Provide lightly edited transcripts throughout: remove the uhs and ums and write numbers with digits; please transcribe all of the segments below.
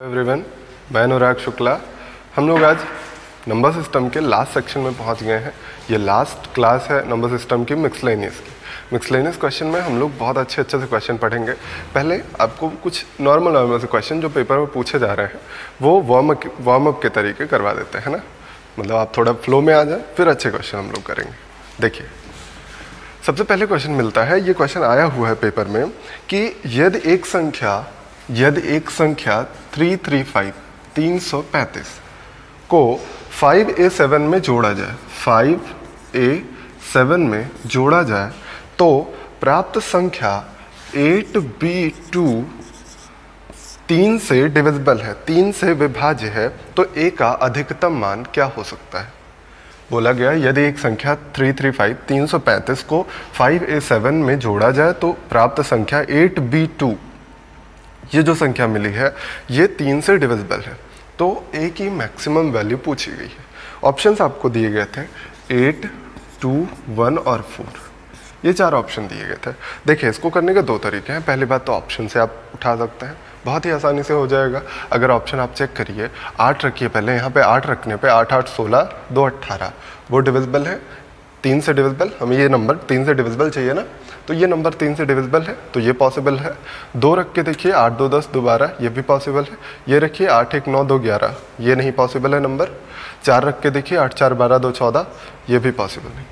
Everyone, मैं अनुराग शुक्ला। हम लोग आज नंबर सिस्टम के लास्ट सेक्शन में पहुंच गए हैं। ये लास्ट क्लास है नंबर सिस्टम की मिक्सलेनियस की। मिक्सलेनियस क्वेश्चन में हम लोग बहुत अच्छे से क्वेश्चन पढ़ेंगे। पहले आपको कुछ नॉर्मल से क्वेश्चन जो पेपर में पूछे जा रहे हैं वो वार्म अप के तरीके करवा देते हैं ना, मतलब आप थोड़ा फ्लो में आ जाए, फिर अच्छे क्वेश्चन हम लोग करेंगे। देखिए, सबसे पहले क्वेश्चन मिलता है, ये क्वेश्चन आया हुआ है पेपर में कि यदि एक संख्या 335 को 5a7 में जोड़ा जाए, 5a7 में जोड़ा जाए तो प्राप्त संख्या 8b2 3 से डिविजिबल है, 3 से विभाज्य है, तो a का अधिकतम मान क्या हो सकता है। बोला गया यदि एक संख्या 335 को 5a7 में जोड़ा जाए तो प्राप्त संख्या 8b2, ये जो संख्या मिली है ये 3 से डिविजिबल है, तो a की मैक्सिमम वैल्यू पूछी गई है। ऑप्शंस आपको दिए गए थे 8, 2, 1 और 4, ये 4 ऑप्शन दिए गए थे। देखिए, इसको करने के 2 तरीके हैं। पहली बात तो ऑप्शन से आप उठा सकते हैं, बहुत ही आसानी से हो जाएगा। अगर ऑप्शन आप चेक करिए, 8 रखिए पहले, यहाँ पे 8 रखने पे 8 8 16 2 18, वो डिविजिबल है, 3 से डिविजिबल। हमें ये नंबर 3 से डिविजिबल चाहिए ना, तो ये नंबर 3 से डिविजिबल है, तो ये पॉसिबल है। 2 रख के देखिए, 8 2 10 2 12, ये भी पॉसिबल है। ये रखिए 8 1 9 2 11, ये नहीं पॉसिबल है नंबर। 4 रख के देखिए, 8 4 12 2 14, ये भी पॉसिबल नहीं।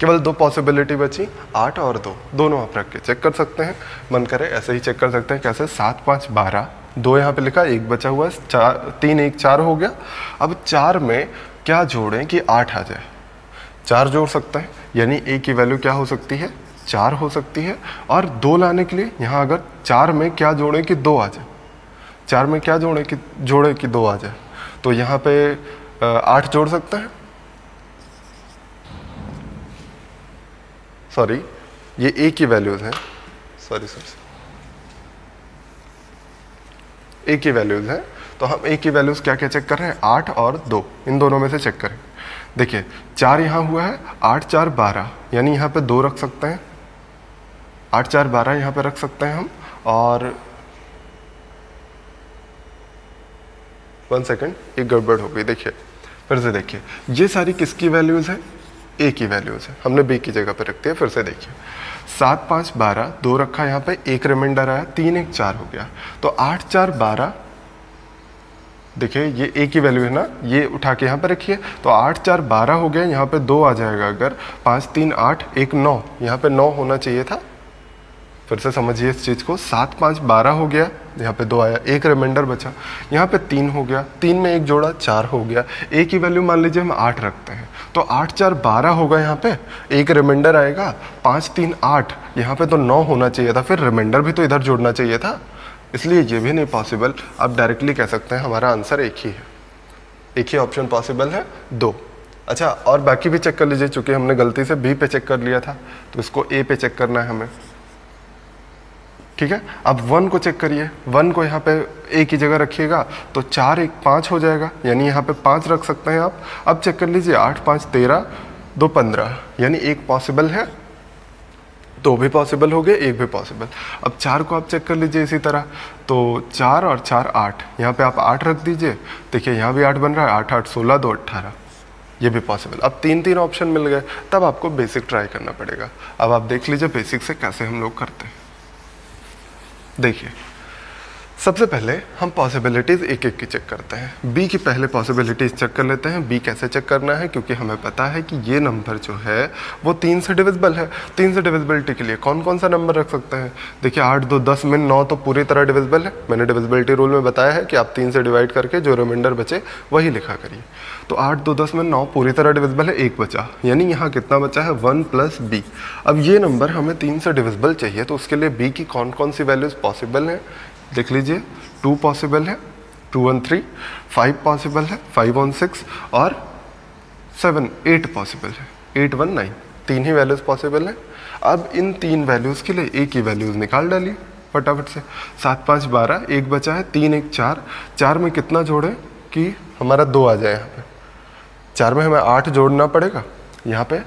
केवल 2 पॉसिबिलिटी बची, 8 और 2, दोनों आप रख के चेक कर सकते हैं। मन करे ऐसे ही चेक कर सकते हैं। कैसे? 7 5 12, 2 यहाँ पे लिखा, 1 बचा हुआ है, 3 1 4 हो गया। अब 4 में क्या जोड़ें कि 8 आ जाए? 4 जोड़ सकते हैं, यानी a की वैल्यू क्या हो सकती है? 4 हो सकती है। और 2 लाने के लिए यहाँ अगर 4 में क्या जोड़ें कि 2 आ जाए, 4 में क्या जोड़े कि 2 आ जाए, तो यहाँ पे 8 जोड़ सकते हैं। सॉरी, ये a की वैल्यूज हैं, a की वैल्यूज हैं, तो हम a की वैल्यूज क्या क्या चेक कर रहे हैं? 8 और 2, इन दोनों में से चेक करें। देखिए, 4 यहाँ हुआ है, 8 4 12, यानी यहाँ पे 2 रख सकते हैं, 8 4 12 यहाँ पे रख सकते हैं हम। और 1 सेकेंड, ये गड़बड़ हो गई। देखिए, फिर से देखिए, ये सारी किसकी वैल्यूज है? a की वैल्यूज है, हमने b की जगह पे रखती है। फिर से देखिए, 7 5 12, 2 रखा यहाँ पे, 1 रिमाइंडर आया, 3 1 4 हो गया, तो 8 4 12। देखिए, ये a की वैल्यू है ना, ये उठा के यहाँ पे रखिए, तो 8 4 12 हो गया, यहाँ पे 2 आ जाएगा। अगर 5 3 8 1 9, यहाँ पे 9 होना चाहिए था। फिर से समझिए इस चीज़ को, 7 5 12 हो गया, यहाँ पे 2 आया, 1 रिमाइंडर बचा, यहाँ पे 3 हो गया, 3 में 1 जोड़ा 4 हो गया। a की वैल्यू मान लीजिए हम 8 रखते हैं, तो 8 4 12 होगा, यहाँ पे 1 रिमाइंडर आएगा, 5 3 8, यहाँ पे तो 9 होना चाहिए था, फिर रिमाइंडर भी तो इधर जोड़ना चाहिए था, इसलिए ये भी नहीं पॉसिबल। आप डायरेक्टली कह सकते हैं हमारा आंसर एक ही है, एक ही ऑप्शन पॉसिबल है, 2। अच्छा, और बाकी भी चेक कर लीजिए, चूंकि हमने गलती से b पे चेक कर लिया था, तो इसको a पे चेक करना है हमें, ठीक है। अब 1 को चेक करिए, 1 को यहाँ पे a की जगह रखिएगा तो 4 1 5 हो जाएगा, यानी यहाँ पे 5 रख सकते हैं आप। अब चेक कर लीजिए, 8 5 13 2 15, यानी 1 पॉसिबल है, 2 भी पॉसिबल हो गए, 1 भी पॉसिबल। अब 4 को आप चेक कर लीजिए इसी तरह, तो 4 और 4 8, यहाँ पे आप 8 रख दीजिए। देखिए, यहाँ भी 8 बन रहा है, 8 8 16 2 18, ये भी पॉसिबल। अब 3 ऑप्शन मिल गए, तब आपको बेसिक ट्राई करना पड़ेगा। अब आप देख लीजिए बेसिक से कैसे हम लोग करते हैं। देखिए, सबसे पहले हम पॉसिबिलिटीज़ एक एक की चेक करते हैं। b की पहले पॉसिबिलिटीज़ चेक कर लेते हैं। b कैसे चेक करना है? क्योंकि हमें पता है कि ये नंबर जो है वो 3 से डिविजिबल है। 3 से डिविजिबिलिटी के लिए कौन कौन सा नंबर रख सकते हैं? देखिए, 8 2 10 में 9 तो पूरी तरह डिविजिबल है। मैंने डिविजिबिलिटी रूल में बताया है कि आप 3 से डिवाइड करके जो रिमाइंडर बचे वही लिखा करिए। तो 8 2 10 में 9 पूरी तरह डिविजिबल है, 1 बचा, यानी यहाँ कितना बचा है? 1 + b। अब ये नंबर हमें 3 से डिविजिबल चाहिए, तो उसके लिए b की कौन कौन सी वैल्यूज़ पॉसिबल हैं? देख लीजिए, 2 पॉसिबल है, 2 1 3, 5 पॉसिबल है, 5 1 6 और 7 8 पॉसिबल है, 8 1 9, 3 ही वैल्यूज़ पॉसिबल है। अब इन 3 वैल्यूज़ के लिए a की वैल्यूज़ निकाल डालिए फटाफट से। 7 5 12, 1 बचा है, 3 1 4, 4 में कितना जोड़े कि हमारा 2 आ जाए। यहाँ पे 4 में हमें 8 जोड़ना पड़ेगा, यहाँ पे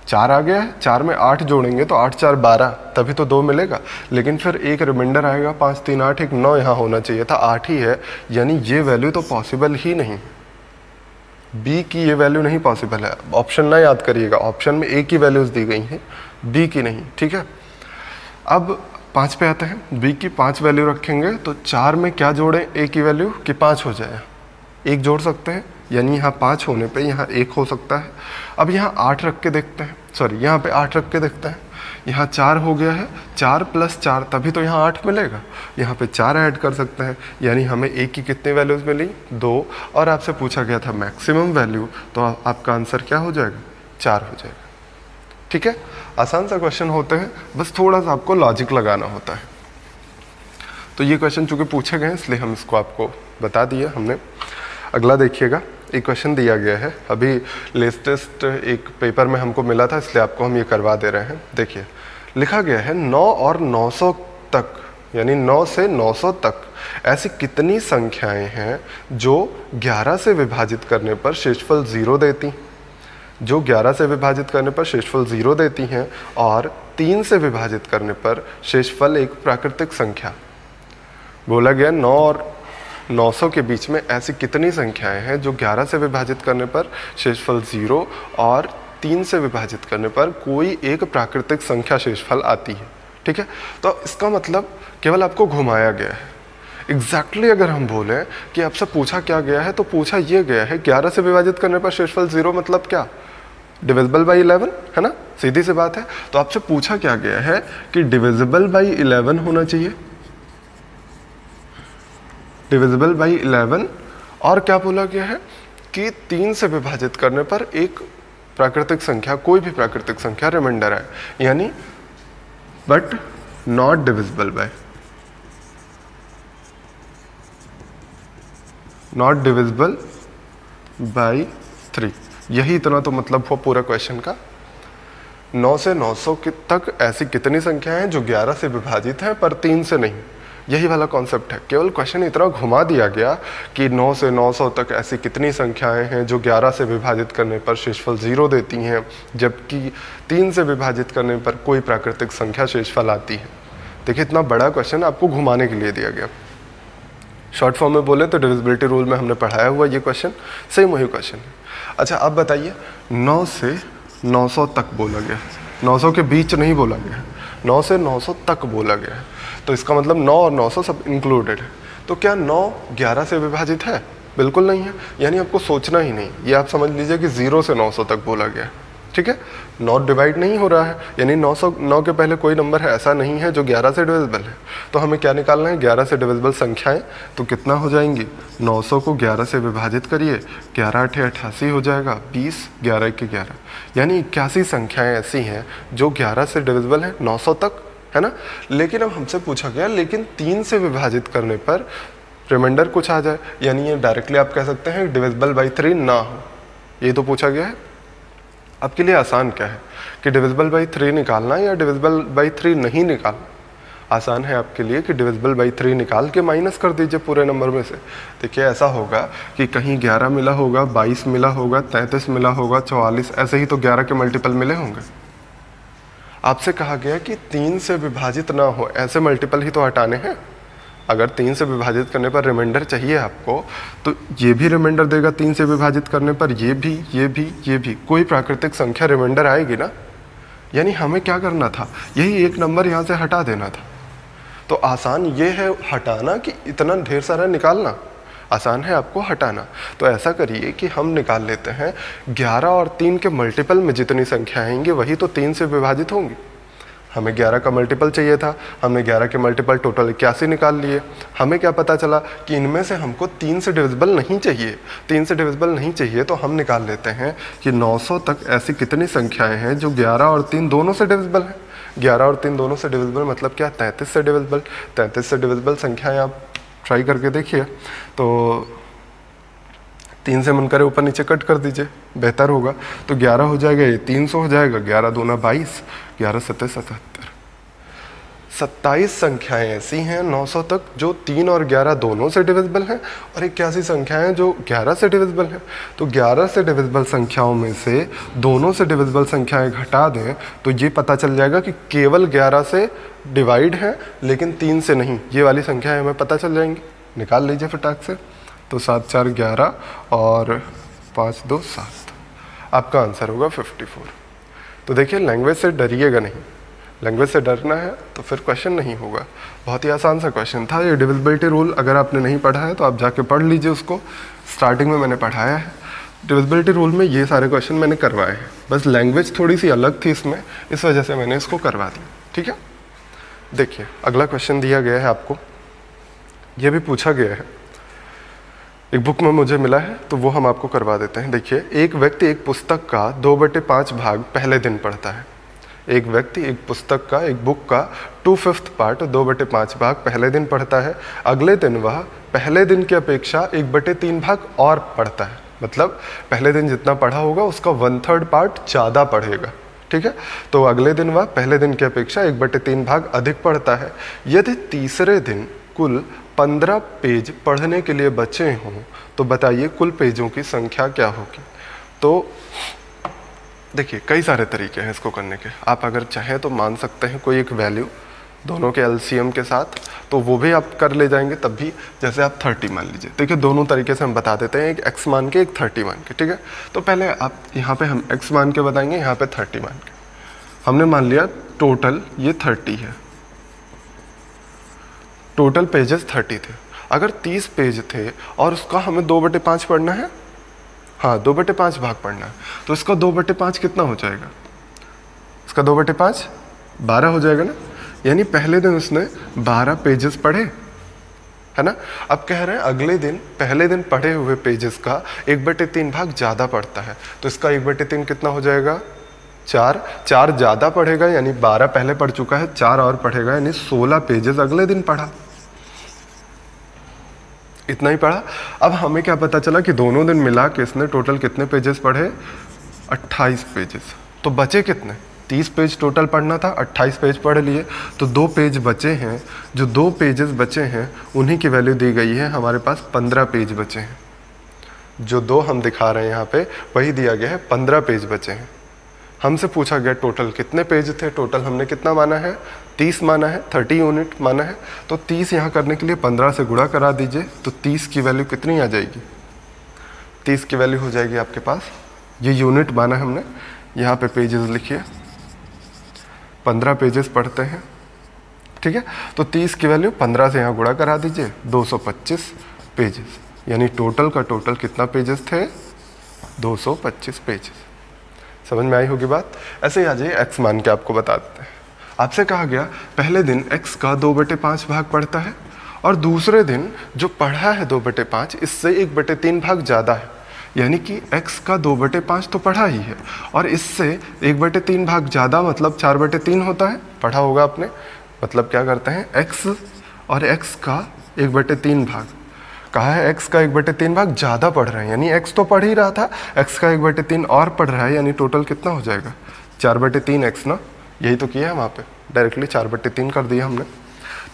4 आ गया है, 4 में 8 जोड़ेंगे तो 8 4 12, तभी तो 2 मिलेगा। लेकिन फिर एक रिमाइंडर आएगा 5 3 8, एक 9 यहाँ होना चाहिए था, 8 ही है, यानी ये वैल्यू तो पॉसिबल ही नहीं। बी की ये वैल्यू नहीं पॉसिबल है। ऑप्शन ना याद करिएगा, ऑप्शन में ए की वैल्यूज दी गई हैं, बी की नहीं, ठीक है। अब 5 पे आते हैं, बी की 5 वैल्यू रखेंगे तो 4 में क्या जोड़ें ए की वैल्यू कि 5 हो जाए, 1 जोड़ सकते हैं, यानी यहाँ 5 होने पे यहाँ 1 हो सकता है। अब यहाँ 8 रख के देखते हैं, सॉरी यहाँ पे 8 रख के देखते हैं, यहाँ 4 हो गया है, 4 + 4 तभी तो यहाँ 8 मिलेगा, यहाँ पे 4 ऐड कर सकते हैं, यानी हमें ए की कितनी वैल्यूज़ मिली 2, और आपसे पूछा गया था मैक्सिमम वैल्यू, तो आपका आंसर क्या हो जाएगा 4 हो जाएगा। ठीक है, आसान सा क्वेश्चन होते हैं, बस थोड़ा सा आपको लॉजिक लगाना होता है। तो ये क्वेश्चन चूँकि पूछे गए इसलिए हम इसको आपको बता दिए हमने। अगला देखिएगा, एक क्वेश्चन दिया गया है, अभी लेटेस्ट एक पेपर में हमको मिला था इसलिए आपको हम ये करवा दे रहे हैं। देखिए लिखा गया है 9 और 900 तक, यानी 9 से 900 तक ऐसी कितनी संख्याएं हैं जो 11 से विभाजित करने पर शेषफल 0 देती, जो 11 से विभाजित करने पर शेषफल 0 देती हैं और 3 से विभाजित करने पर शेषफल एक प्राकृतिक संख्या। बोला गया 9 और 900 के बीच में ऐसी कितनी संख्याएं हैं जो 11 से विभाजित करने पर शेषफल 0 और 3 से विभाजित करने पर कोई एक प्राकृतिक संख्या शेषफल आती है। ठीक है, तो इसका मतलब केवल आपको घुमाया गया है। एग्जैक्टली अगर हम बोलें कि आपसे पूछा क्या गया है, तो पूछा ये गया है 11 से विभाजित करने पर शेषफल 0 मतलब क्या, डिविजिबल बाई 11, है ना, सीधी सी बात है। तो आपसे पूछा क्या गया है कि डिविजिबल बाई 11 होना चाहिए, डिविजिबल बाई 11, और क्या बोला गया है कि 3 से विभाजित करने पर एक प्राकृतिक संख्या, कोई भी प्राकृतिक संख्या रिमाइंडर है, यानी but not divisible by, not divisible by 3। यही इतना तो मतलब हुआ पूरा क्वेश्चन का। 9 से 900 तक ऐसी कितनी संख्याएं हैं जो 11 से विभाजित हैं पर 3 से नहीं, यही वाला कॉन्सेप्ट है। केवल क्वेश्चन इतना घुमा दिया गया कि 9 से 900 तक ऐसी कितनी संख्याएं हैं जो 11 से विभाजित करने पर शेषफल 0 देती हैं, जबकि 3 से विभाजित करने पर कोई प्राकृतिक संख्या शेषफल आती है। देखिए इतना बड़ा क्वेश्चन आपको घुमाने के लिए दिया गया। शॉर्ट फॉर्म में बोले तो डिविजिबिलिटी रूल में हमने पढ़ाया हुआ ये क्वेश्चन, सेम वही क्वेश्चन है। अच्छा अब बताइए, 9 से 900 तक बोला गया, 900 के बीच नहीं बोला गया, 9 से 900 तक बोला गया है, तो इसका मतलब 9 और 900 सब इंक्लूडेड है। तो क्या 9 11 से विभाजित है? बिल्कुल नहीं है, यानी आपको सोचना ही नहीं, ये आप समझ लीजिए कि 0 से 900 तक बोला गया है। ठीक है, 9 डिवाइड नहीं हो रहा है, यानी 9 के पहले कोई नंबर है ऐसा नहीं है जो 11 से डिविजिबल है। तो हमें क्या निकालना है, 11 से डिविजिबल संख्याएं, तो कितना हो जाएंगी, 900 को 11 से विभाजित करिए, 11 8 88 हो जाएगा, 20 11 1 11, यानी 81 संख्याएं ऐसी हैं जो 11 से डिविजिबल है 900 तक, है ना। लेकिन अब हमसे पूछा गया लेकिन 3 से विभाजित करने पर रिमाइंडर कुछ आ जाए, यानी ये डायरेक्टली आप कह सकते हैं डिविजिबल बाई 3 ना हो, ये तो पूछा गया है। आपके लिए आसान क्या है कि डिविजिबल बाई 3 निकालना या डिविजिबल बाई 3 नहीं निकालना। आसान है आपके लिए कि डिविजिबल बाई 3 निकाल के माइनस कर दीजिए पूरे नंबर में से। देखिए ऐसा होगा कि कहीं 11 मिला होगा, 22 मिला होगा, 33 मिला होगा, 44, ऐसे ही तो 11 के मल्टीपल मिले होंगे। आपसे कहा गया कि 3 से विभाजित ना हो ऐसे मल्टीपल ही तो हटाने हैं। अगर 3 से विभाजित करने पर रिमाइंडर चाहिए आपको, तो ये भी रिमाइंडर देगा 3 से विभाजित करने पर, ये भी, ये भी, ये भी, कोई प्राकृतिक संख्या रिमाइंडर आएगी ना। यानी हमें क्या करना था, यही एक नंबर यहाँ से हटा देना था। तो आसान ये है हटाना कि इतना ढेर सारा निकालना, आसान है आपको हटाना। तो ऐसा करिए कि हम निकाल लेते हैं 11 और 3 के मल्टीपल में जितनी संख्या आएंगी वही तो 3 से विभाजित होंगी। हमें 11 का मल्टीपल चाहिए था, हमने 11 के मल्टीपल टोटल 81 निकाल लिए। हमें क्या पता चला कि इनमें से हमको 3 से डिविजिबल नहीं चाहिए, 3 से डिविजिबल नहीं चाहिए, तो हम निकाल लेते हैं कि 900 तक ऐसी कितनी संख्याएं हैं जो 11 और 3 दोनों से डिविजिबल हैं। 11 और 3 दोनों से डिविजिबल मतलब क्या, 33 से डिविजिबल। 33 से डिविजिबल संख्याएं आप ट्राई करके देखिए, तो 3 से मन करे ऊपर नीचे कट कर दीजिए, बेहतर होगा। तो 11 हो जाएगा, ये 300 हो जाएगा, 11 दूना 22, 11 सत्ते 77, 27 संख्याएं ऐसी हैं 900 तक जो 3 और 11 दोनों से डिविजिबल हैं, और 81 संख्याएं जो 11 से डिविजिबल हैं। तो 11 से डिविजिबल संख्याओं में से दोनों से डिविजिबल संख्याएं घटा दें तो ये पता चल जाएगा कि केवल 11 से डिवाइड है लेकिन 3 से नहीं। ये वाली संख्याएं हमें पता चल जाएंगी, निकाल लीजिए फटाक से। तो 7 4 11 और 5 2 7, आपका आंसर होगा 54। तो देखिए लैंग्वेज से डरिएगा नहीं, लैंग्वेज से डरना है तो फिर क्वेश्चन नहीं होगा। बहुत ही आसान सा क्वेश्चन था ये। डिविजिबिलिटी रूल अगर आपने नहीं पढ़ा है तो आप जाके पढ़ लीजिए उसको, स्टार्टिंग में मैंने पढ़ाया है। डिविजिबिलिटी रूल में ये सारे क्वेश्चन मैंने करवाए हैं, बस लैंग्वेज थोड़ी सी अलग थी इसमें, इस वजह से मैंने इसको करवा दिया। ठीक है, देखिए अगला क्वेश्चन दिया गया है आपको, ये भी पूछा गया है, एक बुक में मुझे मिला है तो वो हम आपको करवा देते हैं। देखिए, एक व्यक्ति एक पुस्तक का 2/5 भाग पहले दिन पढ़ता है। एक व्यक्ति एक पुस्तक का, एक बुक का 2/5 पार्ट 2/5 भाग पहले दिन पढ़ता है। अगले दिन वह पहले दिन की अपेक्षा 1/3 भाग और पढ़ता है। मतलब पहले दिन जितना पढ़ा होगा उसका 1/3 पार्ट ज़्यादा पढ़ेगा। ठीक है, तो अगले दिन वह पहले दिन की अपेक्षा 1/3 भाग अधिक पढ़ता है। यदि तीसरे दिन कुल 15 पेज पढ़ने के लिए बचे हों तो बताइए कुल पेजों की संख्या क्या होगी। तो देखिए कई सारे तरीके हैं इसको करने के। आप अगर चाहें तो मान सकते हैं कोई एक वैल्यू दोनों के एलसीएम के साथ, तो वो भी आप कर ले जाएंगे तब भी। जैसे आप 30 मान लीजिए, देखिए दोनों तरीके से हम बता देते हैं, एक x मान के एक 30 मान के। ठीक है, तो पहले आप यहाँ पे हम x मान के बताएंगे, यहाँ पे 30 मान के। हमने मान लिया टोटल ये 30 है, टोटल पेजेस 30 थे। अगर 30 पेज थे और उसका हमें 2/5 पढ़ना है, हाँ 2/5 भाग पढ़ना है, तो इसका 2/5 कितना हो जाएगा? इसका 2/5 12 हो जाएगा ना। यानी पहले दिन उसने 12 पेजेस पढ़े, है ना। अब कह रहे हैं अगले दिन पहले दिन पढ़े हुए पेजेस का 1/3 भाग ज़्यादा पढ़ता है, तो इसका 1/3 कितना हो जाएगा? 4 ज़्यादा पढ़ेगा, यानी 12 पहले पढ़ चुका है, 4 और पढ़ेगा, यानी 16 पेजेस अगले दिन पढ़ा। इतना ही पढ़ा। अब हमें क्या पता चला कि दोनों दिन मिला के इसने टोटल कितने पेजेस पढ़े? 28 पेजेस। तो बचे कितने? 30 पेज टोटल पढ़ना था, 28 पेज पढ़ लिए, तो 2 पेज बचे हैं। जो 2 पेजेस बचे हैं उन्हीं की वैल्यू दी गई है, हमारे पास 15 पेज बचे हैं। जो 2 हम दिखा रहे हैं यहाँ पे वही दिया गया है, 15 पेज बचे हैं। हमसे पूछा गया टोटल कितने पेज थे, टोटल हमने कितना माना है? 30 माना है, 30 यूनिट माना है। तो 30 यहाँ करने के लिए 15 से गुणा करा दीजिए, तो 30 की वैल्यू कितनी आ जाएगी? 30 की वैल्यू हो जाएगी आपके पास, ये यूनिट माना है हमने, यहाँ पे पेजेस लिखिए, 15 पेजेस पढ़ते हैं। ठीक है, तो 30 की वैल्यू 15 से यहाँ गुणा करा दीजिए, 225 पेजेस। यानी टोटल का टोटल कितना पेजेस थे? 225 पेजेस। समझ में आई होगी बात। ऐसे ही आ जाइए x मान के आपको बता देते हैं। आपसे कहा गया पहले दिन x का 2/5 भाग पढ़ता है और दूसरे दिन जो पढ़ा है 2/5 इससे 1/3 भाग ज़्यादा है। यानी कि x का 2/5 तो पढ़ा ही है और इससे 1/3 भाग ज़्यादा, मतलब 4/3 होता है, पढ़ा होगा आपने। मतलब क्या करते हैं, x और x का 1/3 भाग, कहा है x का 1/3 भाग ज़्यादा पढ़ रहे हैं, यानी x तो पढ़ ही रहा था, x का 1/3 और पढ़ रहा है, यानी टोटल कितना हो जाएगा? 4/3x ना। यही तो किया है वहाँ पे, डायरेक्टली 4/3 कर दिया हमने।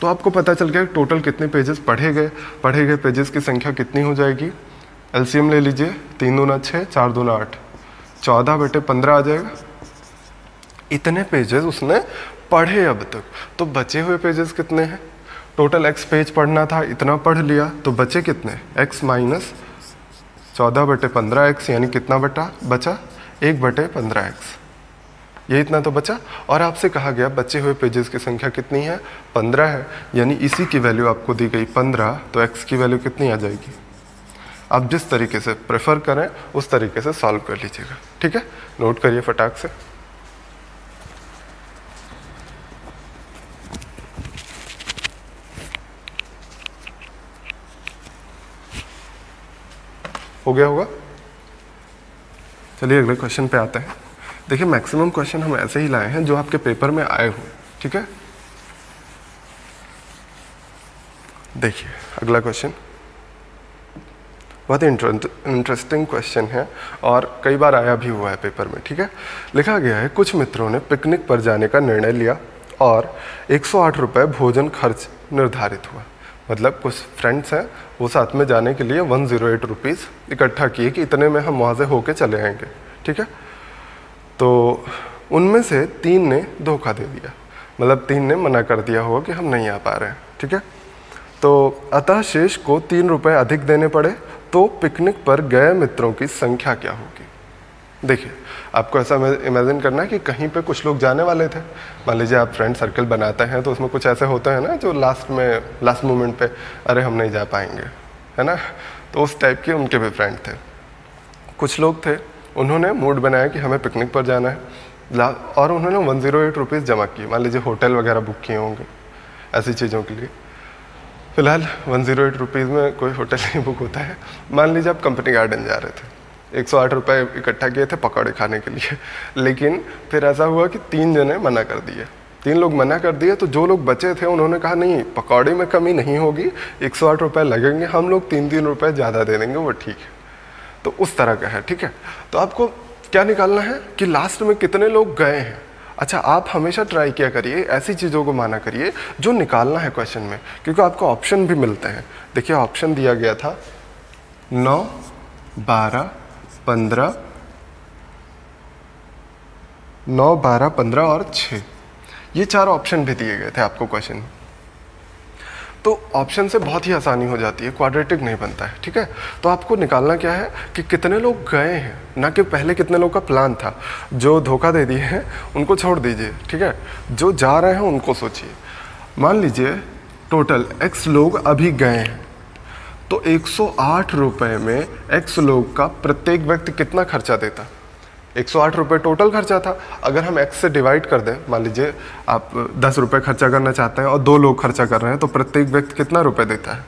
तो आपको पता चल गया टोटल कितने पेजेस पढ़े गए पेजेस की संख्या कितनी हो जाएगी? एलसीएम ले लीजिए, 3 दूना 6, 4 दूना 8, 14/15 आ जाएगा। इतने पेजेस उसने पढ़े अब तक। तो बचे हुए पेजेस कितने हैं? टोटल x पेज पढ़ना था, इतना पढ़ लिया, तो बचे कितने? x माइनस 14/15x, यानी कितना बचा? 1/15x। ये इतना तो बचा। और आपसे कहा गया बचे हुए पेजेस की संख्या कितनी है? 15 है, यानी इसी की वैल्यू आपको दी गई 15, तो x की वैल्यू कितनी आ जाएगी? आप जिस तरीके से प्रेफर करें उस तरीके से सॉल्व कर लीजिएगा। ठीक है, नोट करिए फटाक से। हो गया होगा। चलिए अगले क्वेश्चन पे आते हैं। देखिए मैक्सिमम क्वेश्चन हम ऐसे ही लाए हैं जो आपके पेपर में आए हो। ठीक है, देखिए अगला क्वेश्चन बहुत इंटरेस्टिंग क्वेश्चन है और कई बार आया भी हुआ है पेपर में। ठीक है, लिखा गया है कुछ मित्रों ने पिकनिक पर जाने का निर्णय लिया और 108 रुपये भोजन खर्च निर्धारित हुआ। मतलब कुछ फ्रेंड्स हैं वो साथ में जाने के लिए 108 रुपीज़ इकट्ठा किए कि इतने में हम वहाँ से होके चले आएंगे, ठीक है। तो उनमें से 3 ने धोखा दे दिया, मतलब 3 ने मना कर दिया होगा कि हम नहीं आ पा रहे हैं, ठीक है। तो अतः शेष को 3 रुपये अधिक देने पड़े, तो पिकनिक पर गए मित्रों की संख्या क्या होगी। देखिए आपको ऐसा इमेजिन करना है कि कहीं पे कुछ लोग जाने वाले थे, मान लीजिए आप फ्रेंड सर्कल बनाते हैं तो उसमें कुछ ऐसे होते हैं ना जो लास्ट मोमेंट पे अरे हम नहीं जा पाएंगे, है ना। तो उस टाइप के उनके भी फ्रेंड थे। कुछ लोग थे उन्होंने मूड बनाया कि हमें पिकनिक पर जाना है और उन्होंने 108 रुपीज़ जमा किए। मान लीजिए होटल वगैरह बुक किए होंगे ऐसी चीज़ों के लिए। फिलहाल 108 रुपीज़ में कोई होटल नहीं बुक होता है। मान लीजिए आप कंपनी गार्डन जा रहे थे, 108 रुपये इकट्ठा किए थे पकौड़े खाने के लिए, लेकिन फिर ऐसा हुआ कि 3 जने मना कर दिए, 3 लोग मना कर दिए। तो जो लोग बचे थे उन्होंने कहा नहीं पकौड़े में कमी नहीं होगी, 108 रुपये लगेंगे, हम लोग 3 रुपये ज़्यादा दे देंगे, वो ठीक है। तो उस तरह का है, ठीक है। तो आपको क्या निकालना है कि लास्ट में कितने लोग गए हैं। अच्छा आप हमेशा ट्राई किया करिए, ऐसी चीज़ों को माना करिए जो निकालना है क्वेश्चन में, क्योंकि आपको ऑप्शन भी मिलते हैं। देखिए ऑप्शन दिया गया था 9, 12, 15, 9, 12, 15 और 6, ये 4 ऑप्शन भी दिए गए थे आपको क्वेश्चन। तो ऑप्शन से बहुत ही आसानी हो जाती है, क्वाड्रेटिक नहीं बनता है, ठीक है। तो आपको निकालना क्या है कि कितने लोग गए हैं, ना कि पहले कितने लोग का प्लान था। जो धोखा दे दिए हैं उनको छोड़ दीजिए, ठीक है। जो जा रहे हैं उनको सोचिए। मान लीजिए टोटल x लोग अभी गए हैं, तो 108 रुपये में x लोग का प्रत्येक व्यक्ति कितना खर्चा देता। 108 रुपये टोटल खर्चा था। अगर हम x से डिवाइड कर दें, मान लीजिए आप 10 रुपये खर्चा करना चाहते हैं और 2 लोग खर्चा कर रहे हैं, तो प्रत्येक व्यक्ति कितना रुपये देता है,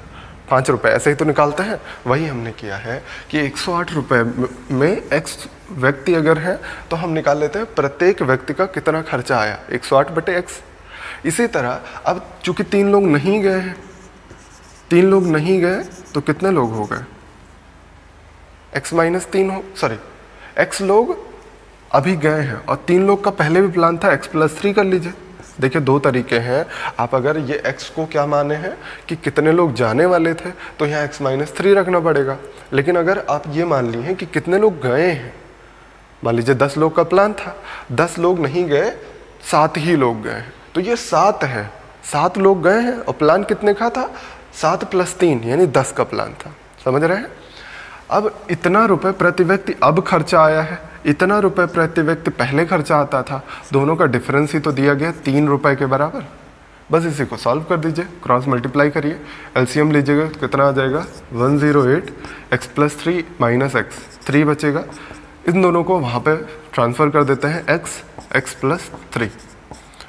5 रुपये। ऐसे ही तो निकालते हैं। वही हमने किया है कि 108 रुपये में x व्यक्ति अगर है तो हम निकाल लेते हैं प्रत्येक व्यक्ति का कितना खर्चा आया, 108 बटे x। इसी तरह अब चूंकि 3 लोग नहीं गए हैं, 3 लोग नहीं गए तो कितने लोग हो गए, x लोग अभी गए हैं और 3 लोग का पहले भी प्लान था, x+3 कर लीजिए। देखिए 2 तरीके हैं। आप अगर ये x को क्या माने हैं कि कितने लोग जाने वाले थे तो यहाँ x-3 रखना पड़ेगा। लेकिन अगर आप ये मान ली हैं कि कितने लोग गए हैं, मान लीजिए 10 लोग का प्लान था, 10 लोग नहीं गए, 7 ही लोग गए हैं, तो ये 7 है, 7 लोग गए हैं और प्लान कितने का था, 7 + 3 यानी 10 का प्लान था। समझ रहे हैं। अब इतना रुपए प्रति व्यक्ति अब खर्चा आया है, इतना रुपए प्रति व्यक्ति पहले खर्चा आता था, दोनों का डिफरेंस ही तो दिया गया 3 रुपए के बराबर। बस इसी को सॉल्व कर दीजिए, क्रॉस मल्टीप्लाई करिए, एलसीएम लीजिएगा तो कितना आ जाएगा 108, x+3 - x, 3 बचेगा। इन दोनों को वहाँ पे ट्रांसफ़र कर देते हैं x+3,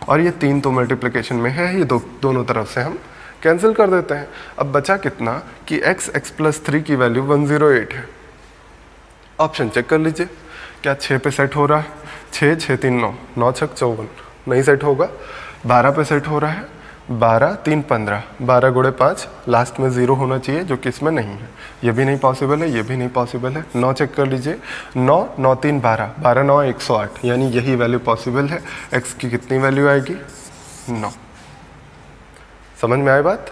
और ये 3 तो मल्टीप्लिकेशन में है, ये दोनों तरफ से हम कैंसिल कर देते हैं। अब बचा कितना कि x+3 की वैल्यू 108 है। ऑप्शन चेक कर लीजिए, क्या 6 पे सेट हो रहा है, 6, 6, 3, 9, 9 6 54, नहीं सेट होगा। 12 पे सेट हो रहा है, 12, 3, 15, 12 × 5, लास्ट में 0 होना चाहिए जो कि इसमें नहीं है, ये भी नहीं पॉसिबल है, ये भी नहीं पॉसिबल है। 9 चेक कर लीजिए, 9, 9, 3, 12, 12, 9, 108, यानी यही वैल्यू पॉसिबल है। x की कितनी वैल्यू आएगी, 9। समझ में आई बात।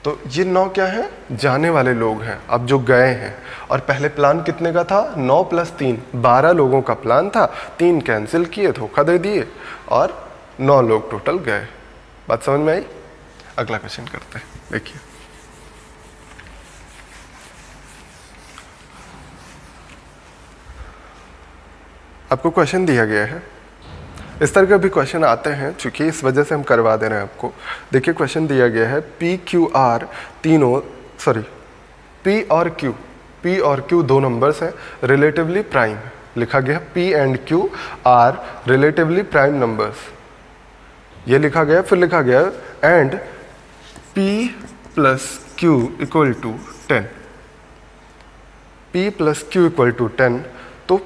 तो ये 9 क्या है, जाने वाले लोग हैं, अब जो गए हैं। और पहले प्लान कितने का था, 9 + 3, 12 लोगों का प्लान था, 3 कैंसिल किए, धोखा दे दिए और 9 लोग टोटल गए। बात समझ में आई। अगला क्वेश्चन करते हैं। देखिए आपको क्वेश्चन दिया गया है, इस तरह के भी क्वेश्चन आते हैं, चूंकि इस वजह से हम करवा दे रहे हैं आपको। देखिए क्वेश्चन दिया गया है P और Q 2 नंबर्स हैं, रिलेटिवली प्राइम है। लिखा गया P and Q are relatively prime numbers, ये लिखा गया। फिर लिखा गया and P + Q = 10, P + Q = 10। तो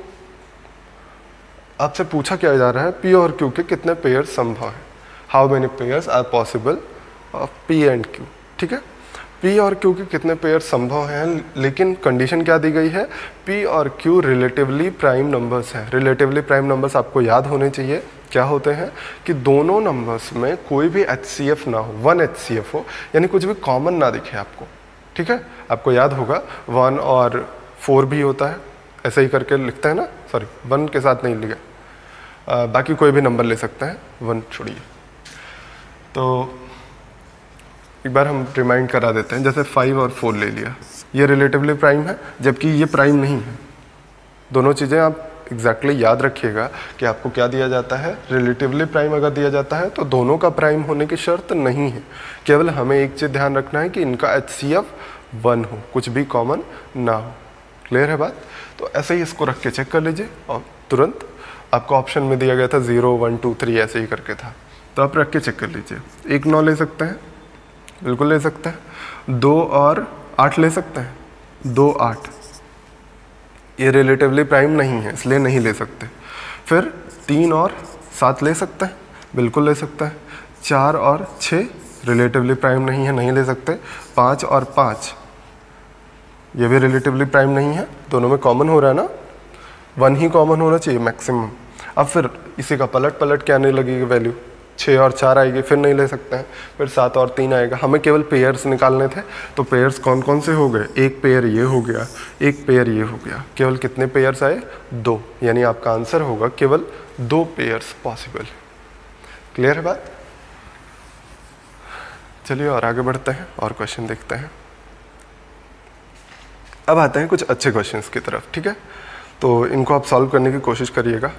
आपसे पूछा क्या जा रहा है, P और Q के कितने पेयर संभव हैं, how many pairs are possible of P and Q। ठीक है, P और Q के कितने पेयर संभव हैं, लेकिन कंडीशन क्या दी गई है, P और Q रिलेटिवली प्राइम नंबर्स हैं। रिलेटिवली प्राइम नंबर्स आपको याद होने चाहिए, क्या होते हैं कि दोनों नंबर्स में कोई भी HCF ना हो, 1 HCF हो, यानी कुछ भी कॉमन ना दिखे आपको। ठीक है, आपको याद होगा 1 और 4 भी होता है, ऐसे ही करके लिखते हैं ना, सॉरी 1 के साथ नहीं लिखा, बाकी कोई भी नंबर ले सकते हैं, 1 छोड़िए। तो एक बार हम रिमाइंड करा देते हैं, जैसे 5 और 4 ले लिया, ये रिलेटिवली प्राइम है जबकि ये प्राइम नहीं है। दोनों चीज़ें आप एग्जैक्टली याद रखिएगा कि आपको क्या दिया जाता है, रिलेटिवली प्राइम अगर दिया जाता है तो दोनों का प्राइम होने की शर्त नहीं है, केवल हमें एक चीज़ ध्यान रखना है कि इनका HCF 1 हो, कुछ भी कॉमन ना हो। क्लियर है बात? तो ऐसे ही इसको रख के चेक कर लीजिए और तुरंत आपको ऑप्शन में दिया गया था 0 1 2 3 ऐसे ही करके था, तो आप रख के चेक कर लीजिए। 1 9 ले सकते हैं, बिल्कुल ले सकते हैं। 2 और 8 ले सकते हैं, 2 8, ये रिलेटिवली प्राइम नहीं है इसलिए नहीं ले सकते। फिर 3 और 7 ले सकते हैं, बिल्कुल ले सकते हैं। 4 और 6 रिलेटिवली प्राइम नहीं है, नहीं ले सकते। 5 और 5 ये भी रिलेटिवली प्राइम नहीं है, दोनों में कॉमन हो रहा है ना, 1 ही कॉमन होना चाहिए मैक्सिमम। अब फिर इसी का पलट के आने लगेगी वैल्यू, 6 और 4 आएगी, फिर नहीं ले सकते हैं। फिर 7 और 3 आएगा। हमें केवल पेयर्स निकालने थे, तो पेयर्स कौन कौन से हो गए, एक पेयर ये हो गया, एक पेयर ये हो गया। केवल कितने पेयर्स आए, 2, यानी आपका आंसर होगा केवल 2 पेयर्स पॉसिबल। क्लियर है बात? चलिए और आगे बढ़ते हैं और क्वेश्चन देखते हैं। अब आते हैं कुछ अच्छे क्वेश्चंस की तरफ। ठीक है, तो इनको आप सॉल्व करने की कोशिश करिएगा।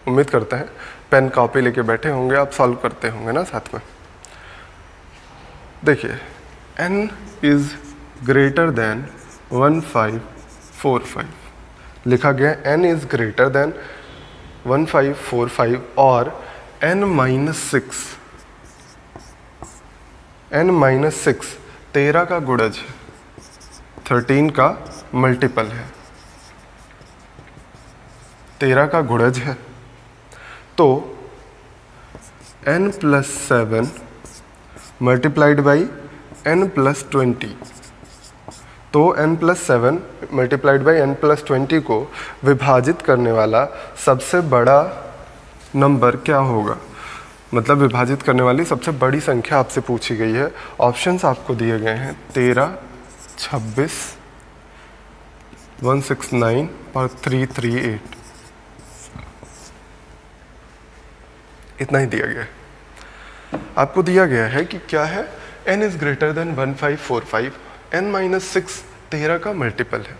उम्मीद करते हैं पेन कॉपी लेके बैठे होंगे, आप सॉल्व करते होंगे ना साथ में। देखिए, n इज ग्रेटर देन 1545 लिखा गया, n इज ग्रेटर देन 1545 और n माइनस 6 13 का गुणज है, 13 का मल्टीपल है, 13 का गुणज है। तो n+7 मल्टीप्लाइड बाई n+20, तो n+7 मल्टीप्लाइड बाई n+20 को विभाजित करने वाला सबसे बड़ा नंबर क्या होगा, मतलब विभाजित करने वाली सबसे बड़ी संख्या आपसे पूछी गई है। ऑप्शंस आपको दिए गए हैं 13, 26, 169 और 338, इतना ही दिया गया है। आपको दिया गया है कि क्या है, n is greater than 1545, n-6 13 का मल्टीपल है,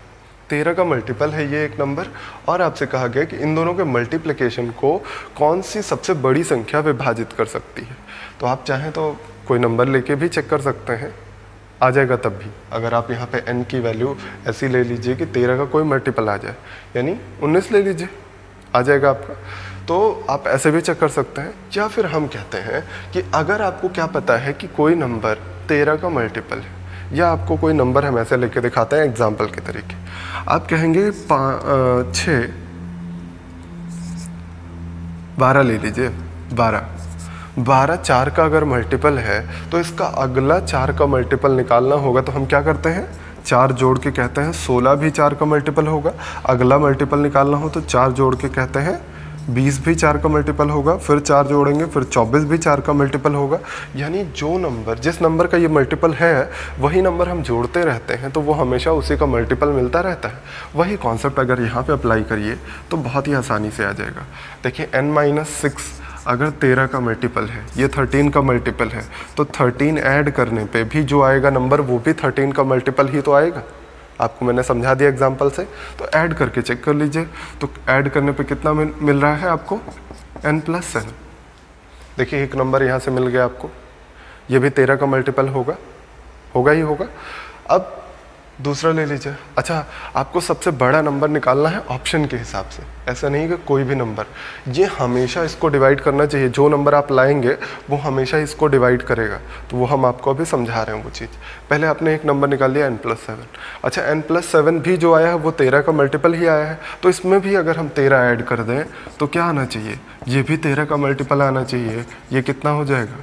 13 का मल्टीपल है ये एक नंबर, और आपसे कहा गया कि इन दोनों के मल्टीप्लिकेशन को कौन सी सबसे बड़ी संख्या विभाजित कर सकती है। तो आप चाहें तो कोई नंबर लेके भी चेक कर सकते हैं, आ जाएगा तब भी। अगर आप यहाँ पे n की वैल्यू ऐसी ले लीजिए कि 13 का कोई मल्टीपल आ जाए, यानी 19 ले लीजिए, आ जाएगा आपका। तो आप ऐसे भी चेक कर सकते हैं। या फिर हम कहते हैं कि अगर आपको क्या पता है कि कोई नंबर 13 का मल्टीपल है, या आपको कोई नंबर हम ऐसे लेके दिखाते हैं एग्जाम्पल के तरीके। आप कहेंगे 6 12 ले लीजिए, 12 4 का अगर मल्टीपल है तो इसका अगला 4 का मल्टीपल निकालना होगा। तो हम क्या करते हैं, 4 जोड़ के कहते हैं 16 भी 4 का मल्टीपल होगा। अगला मल्टीपल निकालना हो तो 4 जोड़ के कहते हैं 20 भी 4 का मल्टीपल होगा। फिर 4 जोड़ेंगे, फिर 24 भी 4 का मल्टीपल होगा। यानी जो नंबर, जिस नंबर का ये मल्टीपल है, वही नंबर हम जोड़ते रहते हैं तो वो हमेशा उसी का मल्टीपल मिलता रहता है। वही कॉन्सेप्ट अगर यहाँ पे अप्लाई करिए तो बहुत ही आसानी से आ जाएगा। देखिए n-6 अगर 13 का मल्टीपल है, ये 13 का मल्टीपल है, तो 13 ऐड करने पे भी जो आएगा नंबर वो भी 13 का मल्टीपल ही तो आएगा। आपको मैंने समझा दिया एग्जांपल से, तो ऐड करके चेक कर लीजिए। तो ऐड करने पे कितना मिल रहा है आपको, n+7। देखिए एक नंबर यहाँ से मिल गया आपको, ये भी 13 का मल्टीपल होगा ही होगा। अब दूसरा ले लीजिए। अच्छा, आपको सबसे बड़ा नंबर निकालना है ऑप्शन के हिसाब से, ऐसा नहीं कि कोई भी नंबर, ये हमेशा इसको डिवाइड करना चाहिए। जो नंबर आप लाएंगे वो हमेशा इसको डिवाइड करेगा। तो वो हम आपको अभी समझा रहे हैं वो चीज़। पहले आपने एक नंबर निकाल लिया n+7। अच्छा, n+7 भी जो आया है वो 13 का मल्टीपल ही आया है, तो इसमें भी अगर हम 13 ऐड कर दें तो क्या आना चाहिए, ये भी 13 का मल्टीपल आना चाहिए। ये कितना हो जाएगा,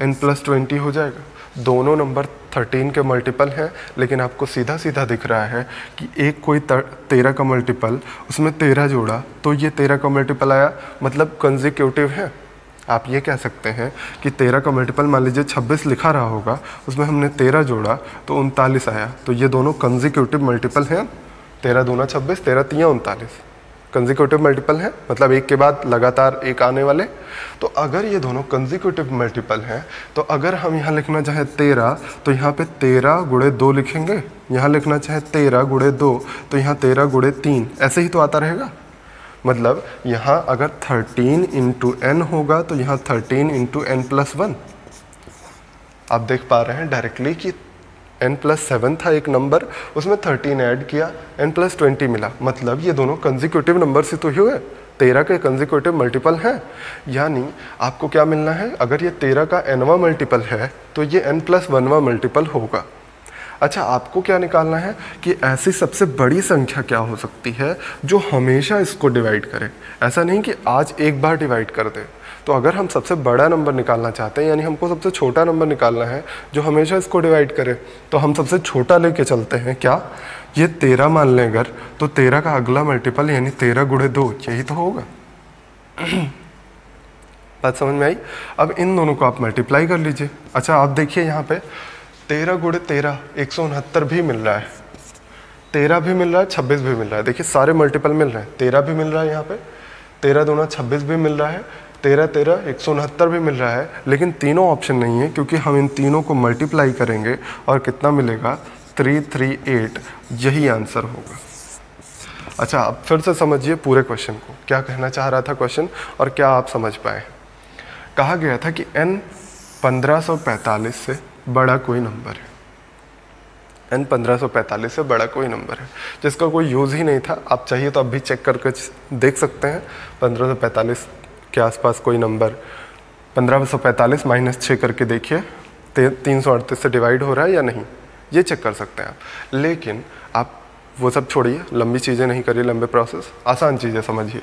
n+20 हो जाएगा। दोनों नंबर 13 के मल्टीपल हैं, लेकिन आपको सीधा सीधा दिख रहा है कि एक कोई 13 का मल्टीपल, उसमें 13 जोड़ा तो ये 13 का मल्टीपल आया, मतलब कंसेक्यूटिव है। आप ये कह सकते हैं कि 13 का मल्टीपल मान लीजिए 26 लिखा रहा होगा, उसमें हमने 13 जोड़ा तो 39 आया, तो ये दोनों कंसेक्यूटिव मल्टीपल हैं। 13 दूना 26, 13 तियां 39 कंसेक्यूटिव मल्टीपल है, मतलब एक के बाद लगातार एक आने वाले। तो अगर ये दोनों कंसेक्यूटिव मल्टीपल हैं, तो अगर हम यहाँ लिखना चाहे 13 तो यहाँ पे 13 गुणे 2 लिखेंगे, यहाँ लिखना चाहे 13 गुणे 2 तो यहाँ 13 गुणे 3, ऐसे ही तो आता रहेगा। मतलब यहाँ अगर 13 इंटू एन होगा तो यहाँ 13 इंटू एन प्लस 1। आप देख पा रहे हैं डायरेक्टली कि n+7 था एक नंबर, उसमें 13 ऐड किया, n+20 मिला, मतलब ये दोनों कंसेक्यूटिव नंबर से तो हुए, 13 के कंसेक्यूटिव मल्टीपल हैं। यानी आपको क्या मिलना है, अगर ये 13 का nवां मल्टीपल है तो ये n+1वां मल्टीपल होगा। अच्छा, आपको क्या निकालना है कि ऐसी सबसे बड़ी संख्या क्या हो सकती है जो हमेशा इसको डिवाइड करे। ऐसा नहीं कि आज एक बार डिवाइड कर दे। तो अगर हम सबसे बड़ा नंबर निकालना चाहते हैं, यानी हमको सबसे छोटा नंबर निकालना है जो हमेशा इसको डिवाइड करे, तो हम सबसे छोटा लेके चलते हैं। क्या ये 13 मान लें अगर, तो 13 का अगला मल्टीपल यानी 13 गुणे 2, यही तो होगा। बात समझ में आई? अब इन दोनों को आप मल्टीप्लाई कर लीजिए। अच्छा, आप देखिए यहाँ पे 13 गुणे 13 169 भी मिल रहा है, 13 भी मिल रहा है, 26 भी मिल रहा है। देखिए सारे मल्टीपल मिल रहे हैं, 13 भी मिल रहा है यहाँ पे, 13 दूना 26 भी मिल रहा है, 13 13 169 भी मिल रहा है, लेकिन तीनों ऑप्शन नहीं है क्योंकि हम इन तीनों को मल्टीप्लाई करेंगे और कितना मिलेगा 338, यही आंसर होगा। अच्छा, अब फिर से समझिए पूरे क्वेश्चन को, क्या कहना चाह रहा था क्वेश्चन और क्या आप समझ पाए। कहा गया था कि n 1545 से बड़ा कोई नंबर है, n 1545 से बड़ा कोई नंबर है जिसका कोई यूज़ ही नहीं था। आप चाहिए तो अब भी चेक करके देख सकते हैं 1545 के आसपास कोई नंबर। 1545 माइनस 6 करके देखिए 338 से डिवाइड हो रहा है या नहीं, ये चेक कर सकते हैं आप। लेकिन आप वो सब छोड़िए, लंबी चीज़ें नहीं करिए, लंबे प्रोसेस, आसान चीज़ें समझिए।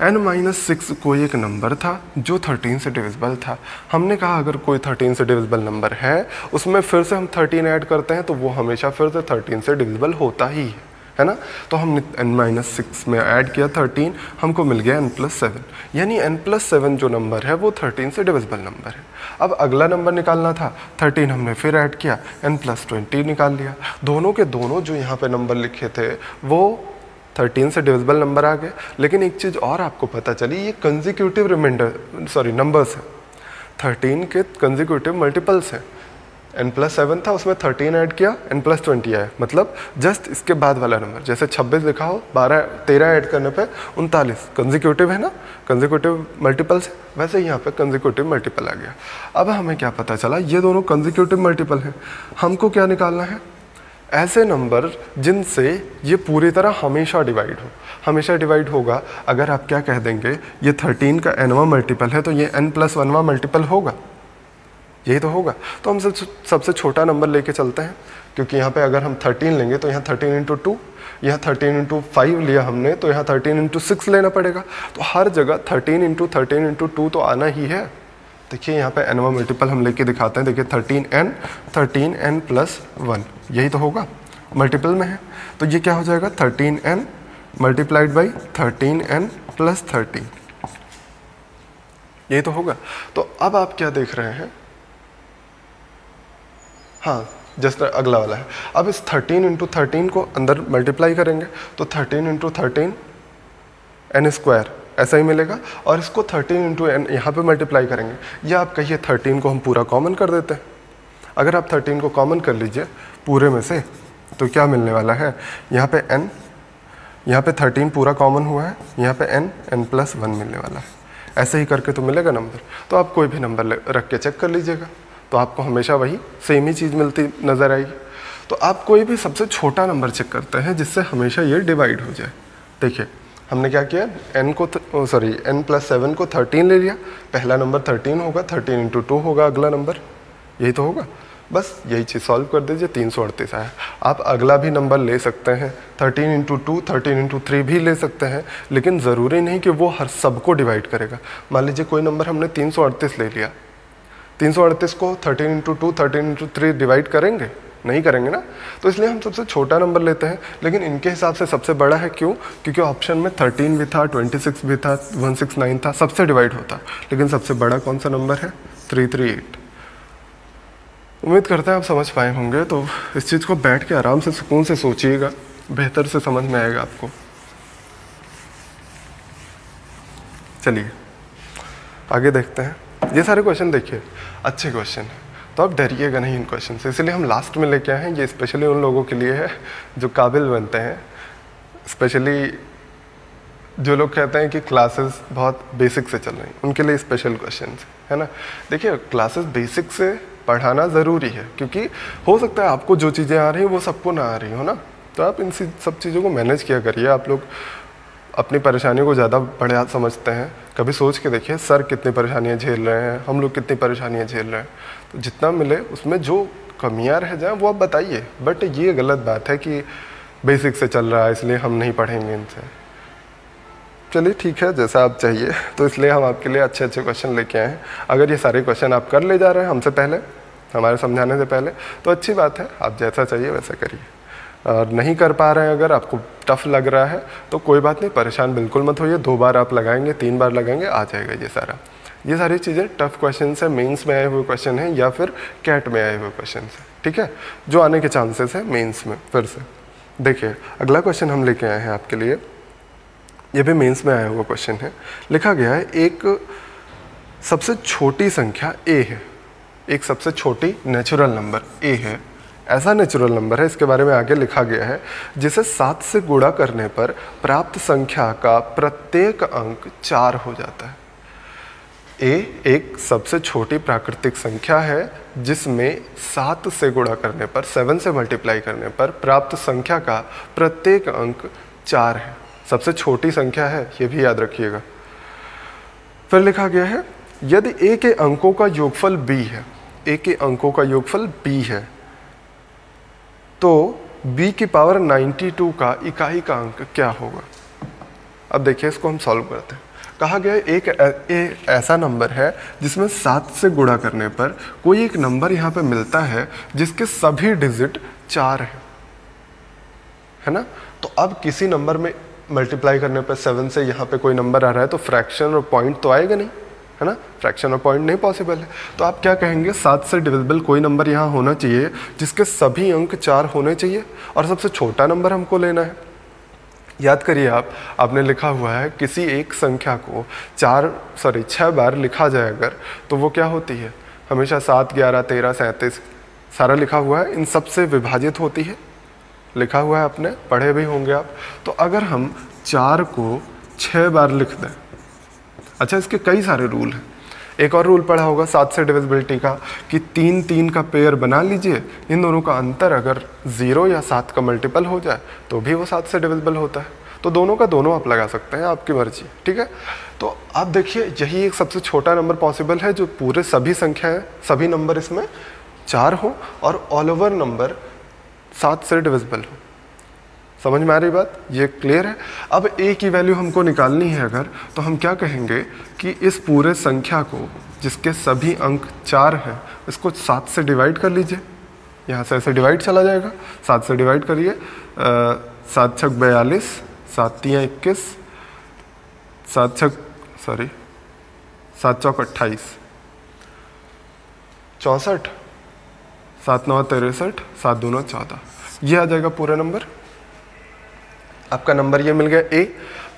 n-6 कोई एक नंबर था जो 13 से डिविजिबल था। हमने कहा अगर कोई 13 से डिविजिबल नंबर है, उसमें फिर से हम 13 ऐड करते हैं तो वो हमेशा फिर से 13 से डिविजिबल होता ही है ना। तो हमने n-6 में ऐड किया 13, हमको मिल गया n+7, यानी n+7 जो नंबर है वो 13 से डिविजिबल नंबर है। अब अगला नंबर निकालना था, 13 हमने फिर ऐड किया, n+20 निकाल लिया। दोनों के दोनों जो यहाँ पे नंबर लिखे थे वो 13 से डिविजिबल नंबर आ गए। लेकिन एक चीज़ और आपको पता चली, ये कंसेक्यूटिव नंबर्स हैं, 13 के कंसेक्यूटिव मल्टीपल्स हैं। n+7 था, उसमें 13 ऐड किया, n+20 आया, मतलब जस्ट इसके बाद वाला नंबर, जैसे 26 लिखा हो, 13 ऐड करने पे 39, कंसेक्यूटिव है ना, कंसेक्यूटिव मल्टीपल्स है, वैसे ही यहाँ पे कंसेक्यूटिव मल्टीपल आ गया। अब हमें क्या पता चला, ये दोनों कंसेक्यूटिव मल्टीपल हैं। हमको क्या निकालना है, ऐसे नंबर जिनसे ये पूरी तरह हमेशा डिवाइड हो। हमेशा डिवाइड होगा अगर आप क्या कह देंगे, ये 13 का n वां मल्टीपल है तो ये n+1वां मल्टीपल होगा, यही तो होगा। तो हम सबसे छोटा नंबर लेके चलते हैं, क्योंकि यहाँ पे अगर हम 13 लेंगे तो यहाँ 13 इंटू 2, यहाँ 13 इंटू 5 लिया हमने तो यहाँ 13 इंटू 6 लेना पड़ेगा। तो हर जगह 13 इंटू 2 तो आना ही है। देखिए यहाँ पे n वां मल्टीपल हम लेके दिखाते हैं, देखिए 13n+1, यही तो होगा, मल्टीपल में है। तो ये क्या हो जाएगा, 13n मल्टीप्लाइड बाई 13n+13, यही तो होगा। तो अब आप क्या देख रहे हैं, हाँ जस्ट अगला वाला है। अब इस 13 इंटू 13 को अंदर मल्टीप्लाई करेंगे तो 13 इंटू 13 n², ऐसा ही मिलेगा। और इसको 13 इंटू n यहाँ पर मल्टीप्लाई करेंगे, या आप कहिए 13 को हम पूरा कॉमन कर देते हैं। अगर आप 13 को कॉमन कर लीजिए पूरे में से तो क्या मिलने वाला है, यहाँ पे n, यहाँ पे 13 पूरा कॉमन हुआ है, यहाँ पे n+1 मिलने वाला है। ऐसे ही करके तो मिलेगा नंबर। तो आप कोई भी नंबर रख के चेक कर लीजिएगा तो आपको हमेशा वही सेम ही चीज़ मिलती नज़र आएगी। तो आप कोई भी सबसे छोटा नंबर चेक करते हैं जिससे हमेशा ये डिवाइड हो जाए। देखिए हमने क्या किया, n+7 को 13 ले लिया, पहला नंबर 13 होगा, 13 इंटू 2 होगा अगला नंबर, यही तो होगा। बस यही चीज़ सॉल्व कर दीजिए, 338 आया। आप अगला भी नंबर ले सकते हैं, 13 इंटू 2, 13 इंटू 3 भी ले सकते हैं, लेकिन ज़रूरी नहीं कि वो हर सबको डिवाइड करेगा। मान लीजिए कोई नंबर हमने 338 ले लिया, 338 को 13 इंटू 2 13 इंटू 3 डिवाइड करेंगे? नहीं करेंगे ना। तो इसलिए हम सबसे छोटा नंबर लेते हैं, लेकिन इनके हिसाब से सबसे बड़ा है। क्यों? क्योंकि ऑप्शन में 13 भी था, 26 भी था, 169 था, सबसे डिवाइड होता। लेकिन सबसे बड़ा कौन सा नंबर है? 338। उम्मीद करते हैं आप समझ पाए होंगे। तो इस चीज़ को बैठ के आराम से सुकून से सोचिएगा, बेहतर से समझ में आएगा आपको। चलिए आगे देखते हैं। ये सारे क्वेश्चन देखिए अच्छे क्वेश्चन हैं, तो आप डरिएगा नहीं इन क्वेश्चन से। इसलिए हम लास्ट में लेके आए हैं। ये स्पेशली उन लोगों के लिए है जो काबिल बनते हैं, स्पेशली जो लोग कहते हैं कि क्लासेस बहुत बेसिक से चल रही हैं, उनके लिए स्पेशल क्वेश्चन है ना। देखिए क्लासेस बेसिक से पढ़ाना ज़रूरी है, क्योंकि हो सकता है आपको जो चीज़ें आ रही हैं वो सबको ना आ रही हो ना। तो आप इन सब चीज़ों को मैनेज किया करिए। आप लोग अपनी परेशानियों को ज़्यादा बड़ा समझते हैं। कभी सोच के देखिए सर कितनी परेशानियाँ झेल रहे हैं, हम लोग कितनी परेशानियाँ झेल रहे हैं। तो जितना मिले उसमें जो कमियाँ रह जाएँ वो आप बताइए। बट ये गलत बात है कि बेसिक से चल रहा है इसलिए हम नहीं पढ़ेंगे इनसे। चलिए ठीक है, जैसा आप चाहिए। तो इसलिए हम आपके लिए अच्छे अच्छे क्वेश्चन लेके आए हैं। अगर ये सारे क्वेश्चन आप कर ले जा रहे हैं हमसे पहले, हमारे समझाने से पहले, तो अच्छी बात है। आप जैसा चाहिए वैसा करिए। और नहीं कर पा रहे हैं, अगर आपको टफ लग रहा है तो कोई बात नहीं, परेशान बिल्कुल मत होइए। 2 बार आप लगाएंगे, 3 बार लगाएंगे, आ जाएगा ये सारी चीज़ें टफ क्वेश्चन है, मेंस में आए हुए क्वेश्चन हैं या फिर कैट में आए हुए क्वेश्चन है, ठीक है, जो आने के चांसेस हैं मेंस में। फिर से देखिए अगला क्वेश्चन हम लेके आए हैं आपके लिए। ये भी मेंस में आया हुआ क्वेश्चन है। लिखा गया है एक सबसे छोटी संख्या a है, एक सबसे छोटी नेचुरल नंबर a है। ऐसा नेचुरल नंबर है, इसके बारे में आगे लिखा गया है, जिसे 7 से गुणा करने पर प्राप्त संख्या का प्रत्येक अंक 4 हो जाता है। a एक सबसे छोटी प्राकृतिक संख्या है जिसमें 7 से गुणा करने पर, 7 से मल्टीप्लाई करने पर प्राप्त संख्या का प्रत्येक अंक 4 है। सबसे छोटी संख्या है, ये भी याद रखिएगा। फिर लिखा गया है यदि a के अंकों का योगफल b है, a के अंकों का योगफल b है, तो b की पावर 92 का इकाई का अंक क्या होगा। अब देखिए इसको हम सॉल्व करते हैं। कहा गया है एक ऐसा नंबर है जिसमें 7 से गुणा करने पर कोई एक नंबर यहाँ पे मिलता है जिसके सभी डिजिट 4 है ना। तो अब किसी नंबर में मल्टीप्लाई करने पर 7 से यहाँ पे कोई नंबर आ रहा है तो फ्रैक्शन और पॉइंट तो आएगा नहीं, है ना। फ्रैक्शन और पॉइंट नहीं पॉसिबल है। तो आप क्या कहेंगे, 7 से डिविजिबल कोई नंबर यहाँ होना चाहिए जिसके सभी अंक 4 होने चाहिए, और सबसे छोटा नंबर हमको लेना है। याद करिए आपने लिखा हुआ है किसी एक संख्या को 6 बार लिखा जाए अगर, तो वो क्या होती है, हमेशा 7, 11, 13, 37 सारा लिखा हुआ है, इन सब से विभाजित होती है। लिखा हुआ है, आपने पढ़े भी होंगे आप। तो अगर हम 4 को 6 बार लिख दें, अच्छा इसके कई सारे रूल हैं। एक और रूल पढ़ा होगा 7 से डिविजिबिलिटी का, कि 3 3 का पेयर बना लीजिए, इन दोनों का अंतर अगर 0 या 7 का मल्टीपल हो जाए तो भी वो 7 से डिविजिबल होता है। तो दोनों का दोनों आप लगा सकते हैं, आपकी मर्जी, ठीक है। तो आप देखिए यही एक सबसे छोटा नंबर पॉसिबल है जो पूरे सभी संख्याएं, सभी नंबर इसमें 4 हो और ऑल ओवर नंबर 7 से डिविजिबल हो। समझ में आ रही बात, ये क्लियर है। अब a की वैल्यू हमको निकालनी है अगर, तो हम क्या कहेंगे कि इस पूरे संख्या को जिसके सभी अंक 4 हैं, इसको 7 से डिवाइड कर लीजिए। यहाँ से ऐसे डिवाइड चला जाएगा, 7 से डिवाइड करिए, 7 छक 42, 7 तियाँ 21, 7 चौक 28, 64, 7 9 63, 7 दूना 14, ये आ जाएगा पूरा नंबर। आपका नंबर ये मिल गया a।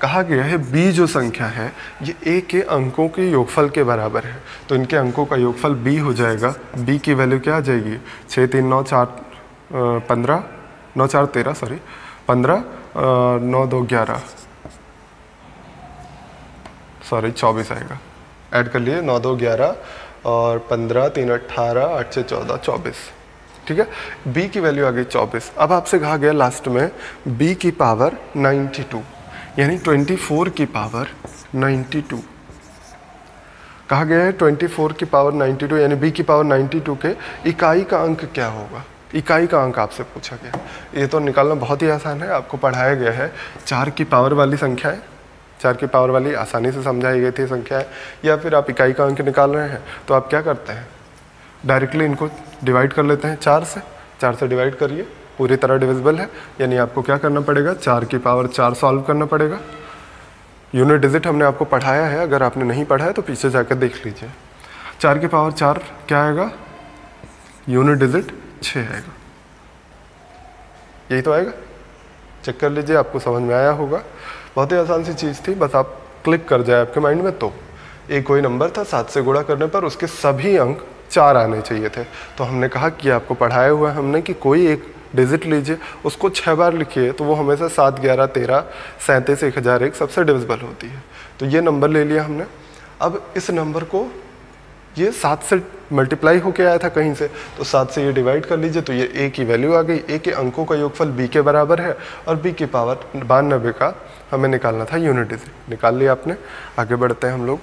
कहा गया है b जो संख्या है ये a के अंकों के योगफल के बराबर है, तो इनके अंकों का योगफल b हो जाएगा। b की वैल्यू क्या आ जाएगी, 6 3 9 4 15, 9 4 13 सॉरी 15, 9 2 11 सॉरी 24 आएगा। ऐड कर लिए 9 2 11 और 15 3 18, 8 से 14 24, ठीक है। b की वैल्यू आ गई 24। अब आपसे कहा गया लास्ट में b की पावर 92 यानी 24 की पावर 92। कहा गया है 24 की पावर 92 यानी b की पावर 92 के इकाई का अंक क्या होगा। इकाई का अंक आपसे पूछा गया, ये तो निकालना बहुत ही आसान है। आपको पढ़ाया गया है 4 की पावर वाली संख्या है, 4 की पावर वाली आसानी से समझाई गई थी संख्या है। या फिर आप इकाई का अंक निकाल रहे हैं तो आप क्या करते हैं, डायरेक्टली इनको डिवाइड कर लेते हैं 4 से डिवाइड करिए, पूरी तरह डिविजिबल है, यानी आपको क्या करना पड़ेगा 4 की पावर 4 सॉल्व करना पड़ेगा। यूनिट डिजिट हमने आपको पढ़ाया है, अगर आपने नहीं पढ़ा है तो पीछे जाकर देख लीजिए। 4 की पावर 4 क्या आएगा, यूनिट डिजिट 6 आएगा, यही तो आएगा। चेक कर लीजिए, आपको समझ में आया होगा। बहुत ही आसान सी चीज़ थी, बस आप क्लिक कर जाए आपके माइंड में। तो एक कोई नंबर था, 7 से गुणा करने पर उसके सभी अंक 4 आने चाहिए थे। तो हमने कहा कि आपको पढ़ाया हुआ है हमने कि कोई एक डिजिट लीजिए, उसको 6 बार लिखिए, तो वो हमेशा 7, 11, 13, 37, 1001 सबसे डिविजिबल होती है। तो ये नंबर ले लिया हमने। अब इस नंबर को ये 7 से मल्टीप्लाई होके आया था कहीं से, तो 7 से ये डिवाइड कर लीजिए, तो ये a की वैल्यू आ गई। a के अंकों का योगफल b के बराबर है और b की पावर 92 का हमें निकालना था यूनिट डिजिट। निकाल लिया आपने। आगे बढ़ते हैं हम लोग।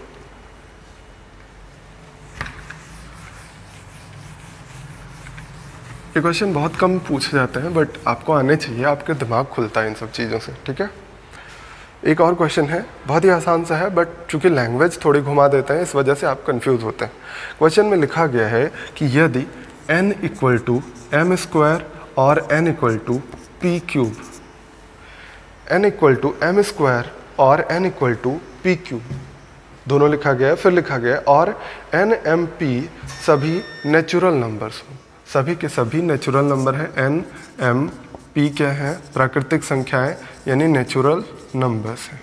ये क्वेश्चन बहुत कम पूछे जाते हैं, बट आपको आने चाहिए, आपके दिमाग खुलता है इन सब चीज़ों से, ठीक है। एक और क्वेश्चन है, बहुत ही आसान सा है, बट चूंकि लैंग्वेज थोड़ी घुमा देते हैं इस वजह से आप कंफ्यूज होते हैं। क्वेश्चन में लिखा गया है कि यदि n equal to M square और n equal to P cube, n equal to M square और n equal to P cube दोनों लिखा गया है। फिर लिखा गया है और n m p सभी नेचुरल नंबर्स हों। सभी के सभी नेचुरल नंबर हैं। n m p क्या है, प्राकृतिक संख्याएं यानी नेचुरल नंबर्स हैं।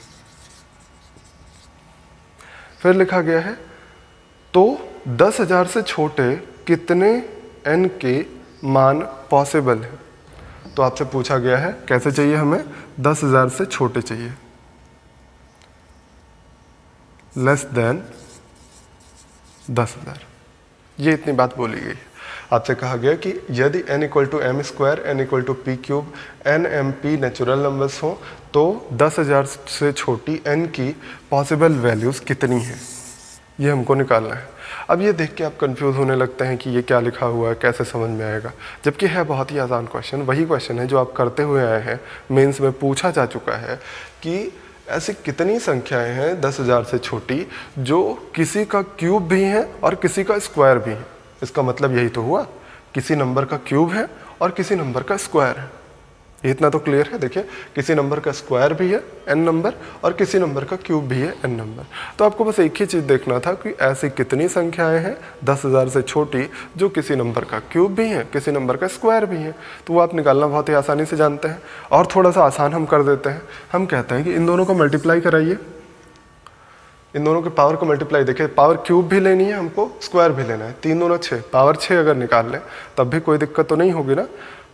फिर लिखा गया है तो 10,000 से छोटे कितने n के मान पॉसिबल हैं। तो आपसे पूछा गया है कैसे चाहिए, हमें 10,000 से छोटे चाहिए, लेस देन 10,000। ये इतनी बात बोली गई। आपसे कहा गया कि यदि n equal to M square, n equal to P cube, n m p natural numbers हो तो 10,000 से छोटी n की पॉसिबल वैल्यूज़ कितनी हैं, ये हमको निकालना है। अब ये देख के आप कंफ्यूज होने लगते हैं कि ये क्या लिखा हुआ है, कैसे समझ में आएगा, जबकि है बहुत ही आसान क्वेश्चन। वही क्वेश्चन है जो आप करते हुए आए हैं, मेंस में पूछा जा चुका है कि ऐसी कितनी संख्याएं हैं 10,000 से छोटी जो किसी का क्यूब भी है और किसी का स्क्वायर भी है। इसका मतलब यही तो हुआ, किसी नंबर का क्यूब है और किसी नंबर का स्क्वायर है। इतना तो क्लियर है। देखिए, किसी नंबर का स्क्वायर भी है n नंबर और किसी नंबर का क्यूब भी है n नंबर। तो आपको बस एक ही चीज़ देखना था कि ऐसी कितनी संख्याएं हैं 10,000 से छोटी जो किसी नंबर का क्यूब भी है, किसी नंबर का स्क्वायर भी है। तो वो आप निकालना बहुत ही आसानी से जानते हैं। और थोड़ा सा आसान हम कर देते हैं, हम कहते हैं कि इन दोनों को मल्टीप्लाई कराइए, इन दोनों के पावर को मल्टीप्लाई। देखिए, पावर क्यूब भी लेनी है हमको, स्क्वायर भी लेना है। 3 दूना 6, पावर 6 अगर निकाल लें तब भी कोई दिक्कत तो नहीं होगी ना।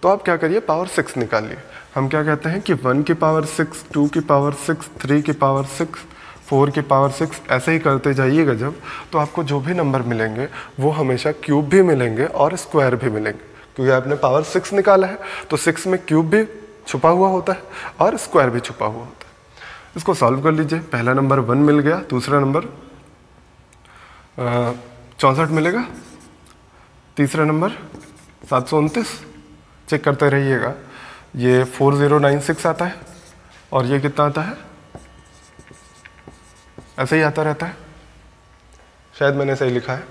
तो आप क्या करिए, पावर 6 निकालिए। हम क्या कहते हैं कि 1 की पावर 6, 2 की पावर 6, 3 की पावर 6, 4 की पावर 6, ऐसे ही करते जाइएगा जब, तो आपको जो भी नंबर मिलेंगे वो हमेशा क्यूब भी मिलेंगे और स्क्वायर भी मिलेंगे, क्योंकि आपने पावर 6 निकाला है। तो 6 में क्यूब भी छुपा हुआ होता है और स्क्वायर भी छुपा हुआ होता है। इसको सॉल्व कर लीजिए। पहला नंबर 1 मिल गया, दूसरा नंबर 64 मिलेगा, तीसरा नंबर 729। चेक करते रहिएगा, ये 4096 आता है और ये कितना आता है, ऐसे ही आता रहता है, शायद मैंने सही लिखा है।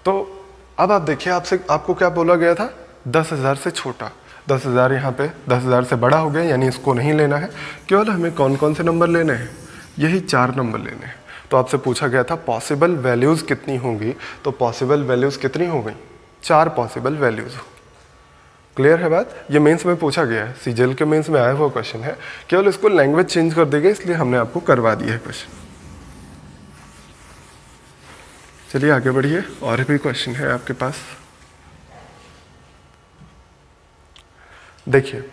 तो अब आप देखिए, आपको क्या बोला गया था, 10,000 से छोटा। 10,000 यहाँ पे 10,000 से बड़ा हो गया, यानी इसको नहीं लेना है। केवल हमें कौन कौन से नंबर लेने हैं, यही 4 नंबर लेने हैं। तो आपसे पूछा गया था पॉसिबल वैल्यूज़ कितनी होंगी, तो पॉसिबल वैल्यूज़ कितनी हो गई, 4 पॉसिबल वैल्यूज़। क्लियर है बात। ये मेंस में पूछा गया है, सीजीएल के मेंस में आया हुआ क्वेश्चन है, केवल इसको लैंग्वेज चेंज कर देगा, इसलिए हमने आपको करवा दिया है क्वेश्चन। चलिए आगे बढ़िए, और भी क्वेश्चन है आपके पास। देखिए,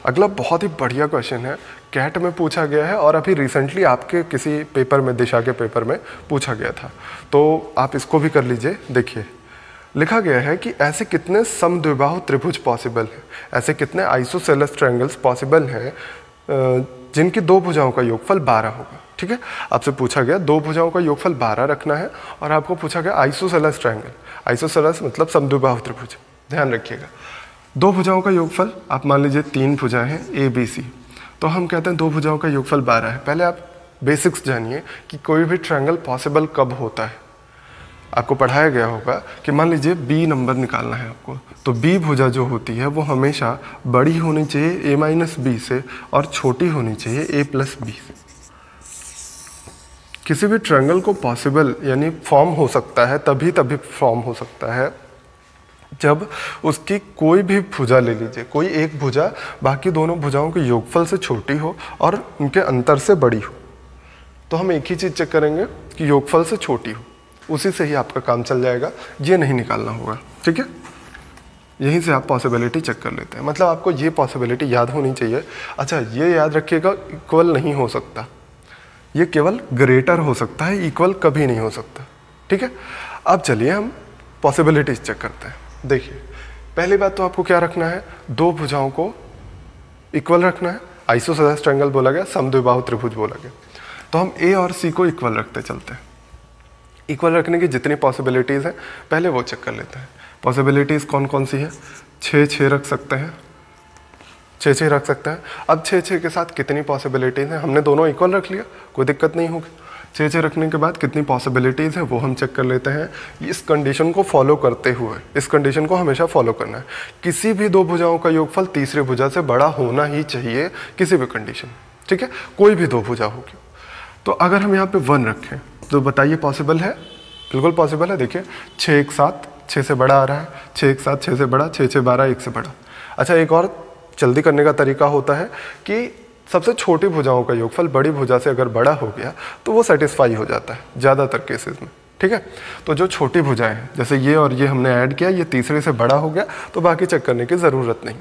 अगला बहुत ही बढ़िया क्वेश्चन है, कैट में पूछा गया है और अभी रिसेंटली आपके किसी पेपर में, दिशा के पेपर में पूछा गया था। तो आप इसको भी कर लीजिए। देखिए, लिखा गया है कि ऐसे कितने समद्विबाहु त्रिभुज पॉसिबल हैं, ऐसे कितने आइसोसेलेस ट्रायंगल्स पॉसिबल हैं जिनकी 2 भुजाओं का योगफल 12 होगा। ठीक है, आपसे पूछा गया 2 भुजाओं का योगफल 12 रखना है और आपको पूछा गया आइसोसेलेस ट्रायंगल। आइसोसेलेस मतलब समद्विबाहु त्रिभुज, ध्यान रखिएगा। 2 भुजाओं का योगफल, आप मान लीजिए 3 भुजाएं हैं ABC, तो हम कहते हैं 2 भुजाओं का योगफल 12 है। पहले आप बेसिक्स जानिए कि कोई भी ट्रायंगल पॉसिबल कब होता है। आपको पढ़ाया गया होगा कि मान लीजिए बी नंबर निकालना है आपको, तो बी भुजा जो होती है वो हमेशा बड़ी होनी चाहिए a माइनस बी से और छोटी होनी चाहिए a प्लस बी से। किसी भी ट्रायंगल को पॉसिबल यानी फॉर्म हो सकता है तभी फॉर्म हो सकता है जब उसकी कोई भी भुजा ले लीजिए, कोई एक भुजा बाकी दोनों भुजाओं के योगफल से छोटी हो और उनके अंतर से बड़ी हो। तो हम एक ही चीज़ चेक करेंगे कि योगफल से छोटी हो, उसी से ही आपका काम चल जाएगा, ये नहीं निकालना होगा। ठीक है, यहीं से आप पॉसिबिलिटी चेक कर लेते हैं। मतलब आपको ये पॉसिबिलिटी याद होनी चाहिए। अच्छा, ये याद रखिएगा, इक्वल नहीं हो सकता, ये केवल ग्रेटर हो सकता है, इक्वल कभी नहीं हो सकता। ठीक है, अब चलिए हम पॉसिबिलिटीज चेक करते हैं। देखिए, पहली बात तो आपको क्या रखना है, दो भुजाओं को इक्वल रखना है। आइसोसेलेस ट्रायंगल बोला गया, समद्विबाहु त्रिभुज बोला गया, तो हम ए और सी को इक्वल रखते चलते हैं। इक्वल रखने की जितनी पॉसिबिलिटीज़ हैं पहले वो चेक कर लेते हैं। पॉसिबिलिटीज़ कौन कौन सी है, 6 रख सकते हैं, 6 रख सकते हैं। अब 6 के साथ कितनी पॉसिबिलिटीज़ हैं, हमने दोनों इक्वल रख लिया, कोई दिक्कत नहीं होगी। 6 रखने के बाद कितनी पॉसिबिलिटीज़ हैं वो हम चेक कर लेते हैं। इस कंडीशन को फॉलो करते हुए, इस कंडीशन को हमेशा फॉलो करना है, किसी भी दो भुजाओं का योगफल तीसरी भुजा से बड़ा होना ही चाहिए किसी भी कंडीशन। ठीक है, कोई भी दो भुजा होगी। तो अगर हम यहाँ पे 1 रखें तो बताइए पॉसिबल है, बिल्कुल पॉसिबल है। देखिए 6 एक साथ 6 से बड़ा आ रहा है, 6 एक साथ 6 से बड़ा, 6 6 12 1 से बड़ा। अच्छा, एक और जल्दी करने का तरीका होता है कि सबसे छोटी भुजाओं का योगफल बड़ी भुजा से अगर बड़ा हो गया तो वो सेटिस्फाई हो जाता है ज़्यादातर केसेस में। ठीक है, तो जो छोटी भुजाएं हैं जैसे ये और ये हमने ऐड किया, ये तीसरे से बड़ा हो गया तो बाकी चेक करने की ज़रूरत नहीं।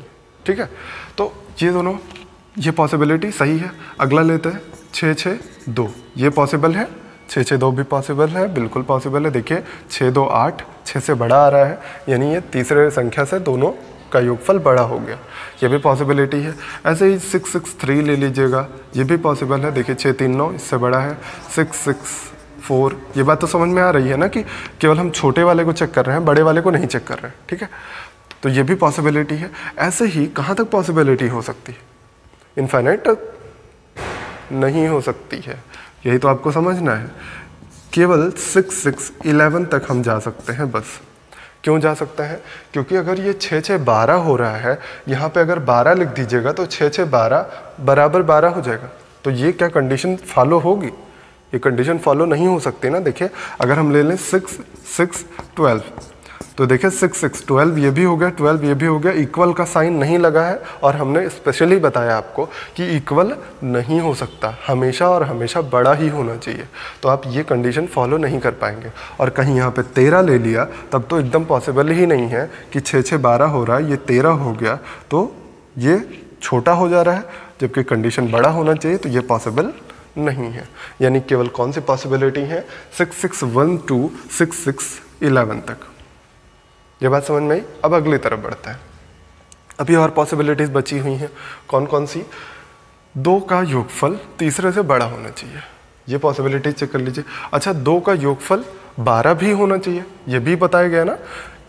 ठीक है, तो ये दोनों, ये पॉसिबिलिटी सही है। अगला लेते हैं 6 6 2, ये पॉसिबल है। 6 6 2 भी पॉसिबल है, बिल्कुल पॉसिबल है। देखिए 6 2 8, 6 से बड़ा आ रहा है, यानी ये तीसरे संख्या से दोनों का योगफल बड़ा हो गया, ये भी पॉसिबिलिटी है। ऐसे ही 6 6 3 ले लीजिएगा, ये भी पॉसिबल है। देखिए 6 3 9, इससे बड़ा है। 6 6 4, ये बात तो समझ में आ रही है ना कि केवल हम छोटे वाले को चेक कर रहे हैं, बड़े वाले को नहीं चेक कर रहे हैं। ठीक है, तो ये भी पॉसिबिलिटी है। ऐसे ही कहाँ तक पॉसिबिलिटी हो सकती है, इनफाइनाइट तक नहीं हो सकती है, यही तो आपको समझना है। केवल 6 6 11 तक हम जा सकते हैं बस। क्यों जा सकते हैं, क्योंकि अगर ये 6 6 12 हो रहा है, यहाँ पे अगर 12 लिख दीजिएगा तो 6 6 12 बराबर 12 हो जाएगा। तो ये क्या कंडीशन फॉलो होगी, ये कंडीशन फॉलो नहीं हो सकती ना। देखिए अगर हम ले लें 6 6 12, तो देखिए 6 6 12, ये भी हो गया, 12 ये भी हो गया, इक्वल का साइन नहीं लगा है। और हमने स्पेशली बताया आपको कि इक्वल नहीं हो सकता, हमेशा और हमेशा बड़ा ही होना चाहिए। तो आप ये कंडीशन फॉलो नहीं कर पाएंगे। और कहीं यहाँ पे 13 ले लिया तब तो एकदम पॉसिबल ही नहीं है कि 6 6 12 हो रहा है, ये 13 हो गया तो ये छोटा हो जा रहा है, जबकि कंडीशन बड़ा होना चाहिए, तो ये पॉसिबल नहीं है। यानी केवल कौन सी पॉसिबिलिटी है, 6 6 1 2 6 6 11 तक। ये बात समझ में आई। अब अगली तरफ बढ़ता है। अभी और पॉसिबिलिटीज बची हुई हैं, कौन कौन सी, 2 का योगफल तीसरे से बड़ा होना चाहिए, ये पॉसिबिलिटी चेक कर लीजिए। अच्छा, 2 का योगफल 12 भी होना चाहिए, ये भी बताया गया ना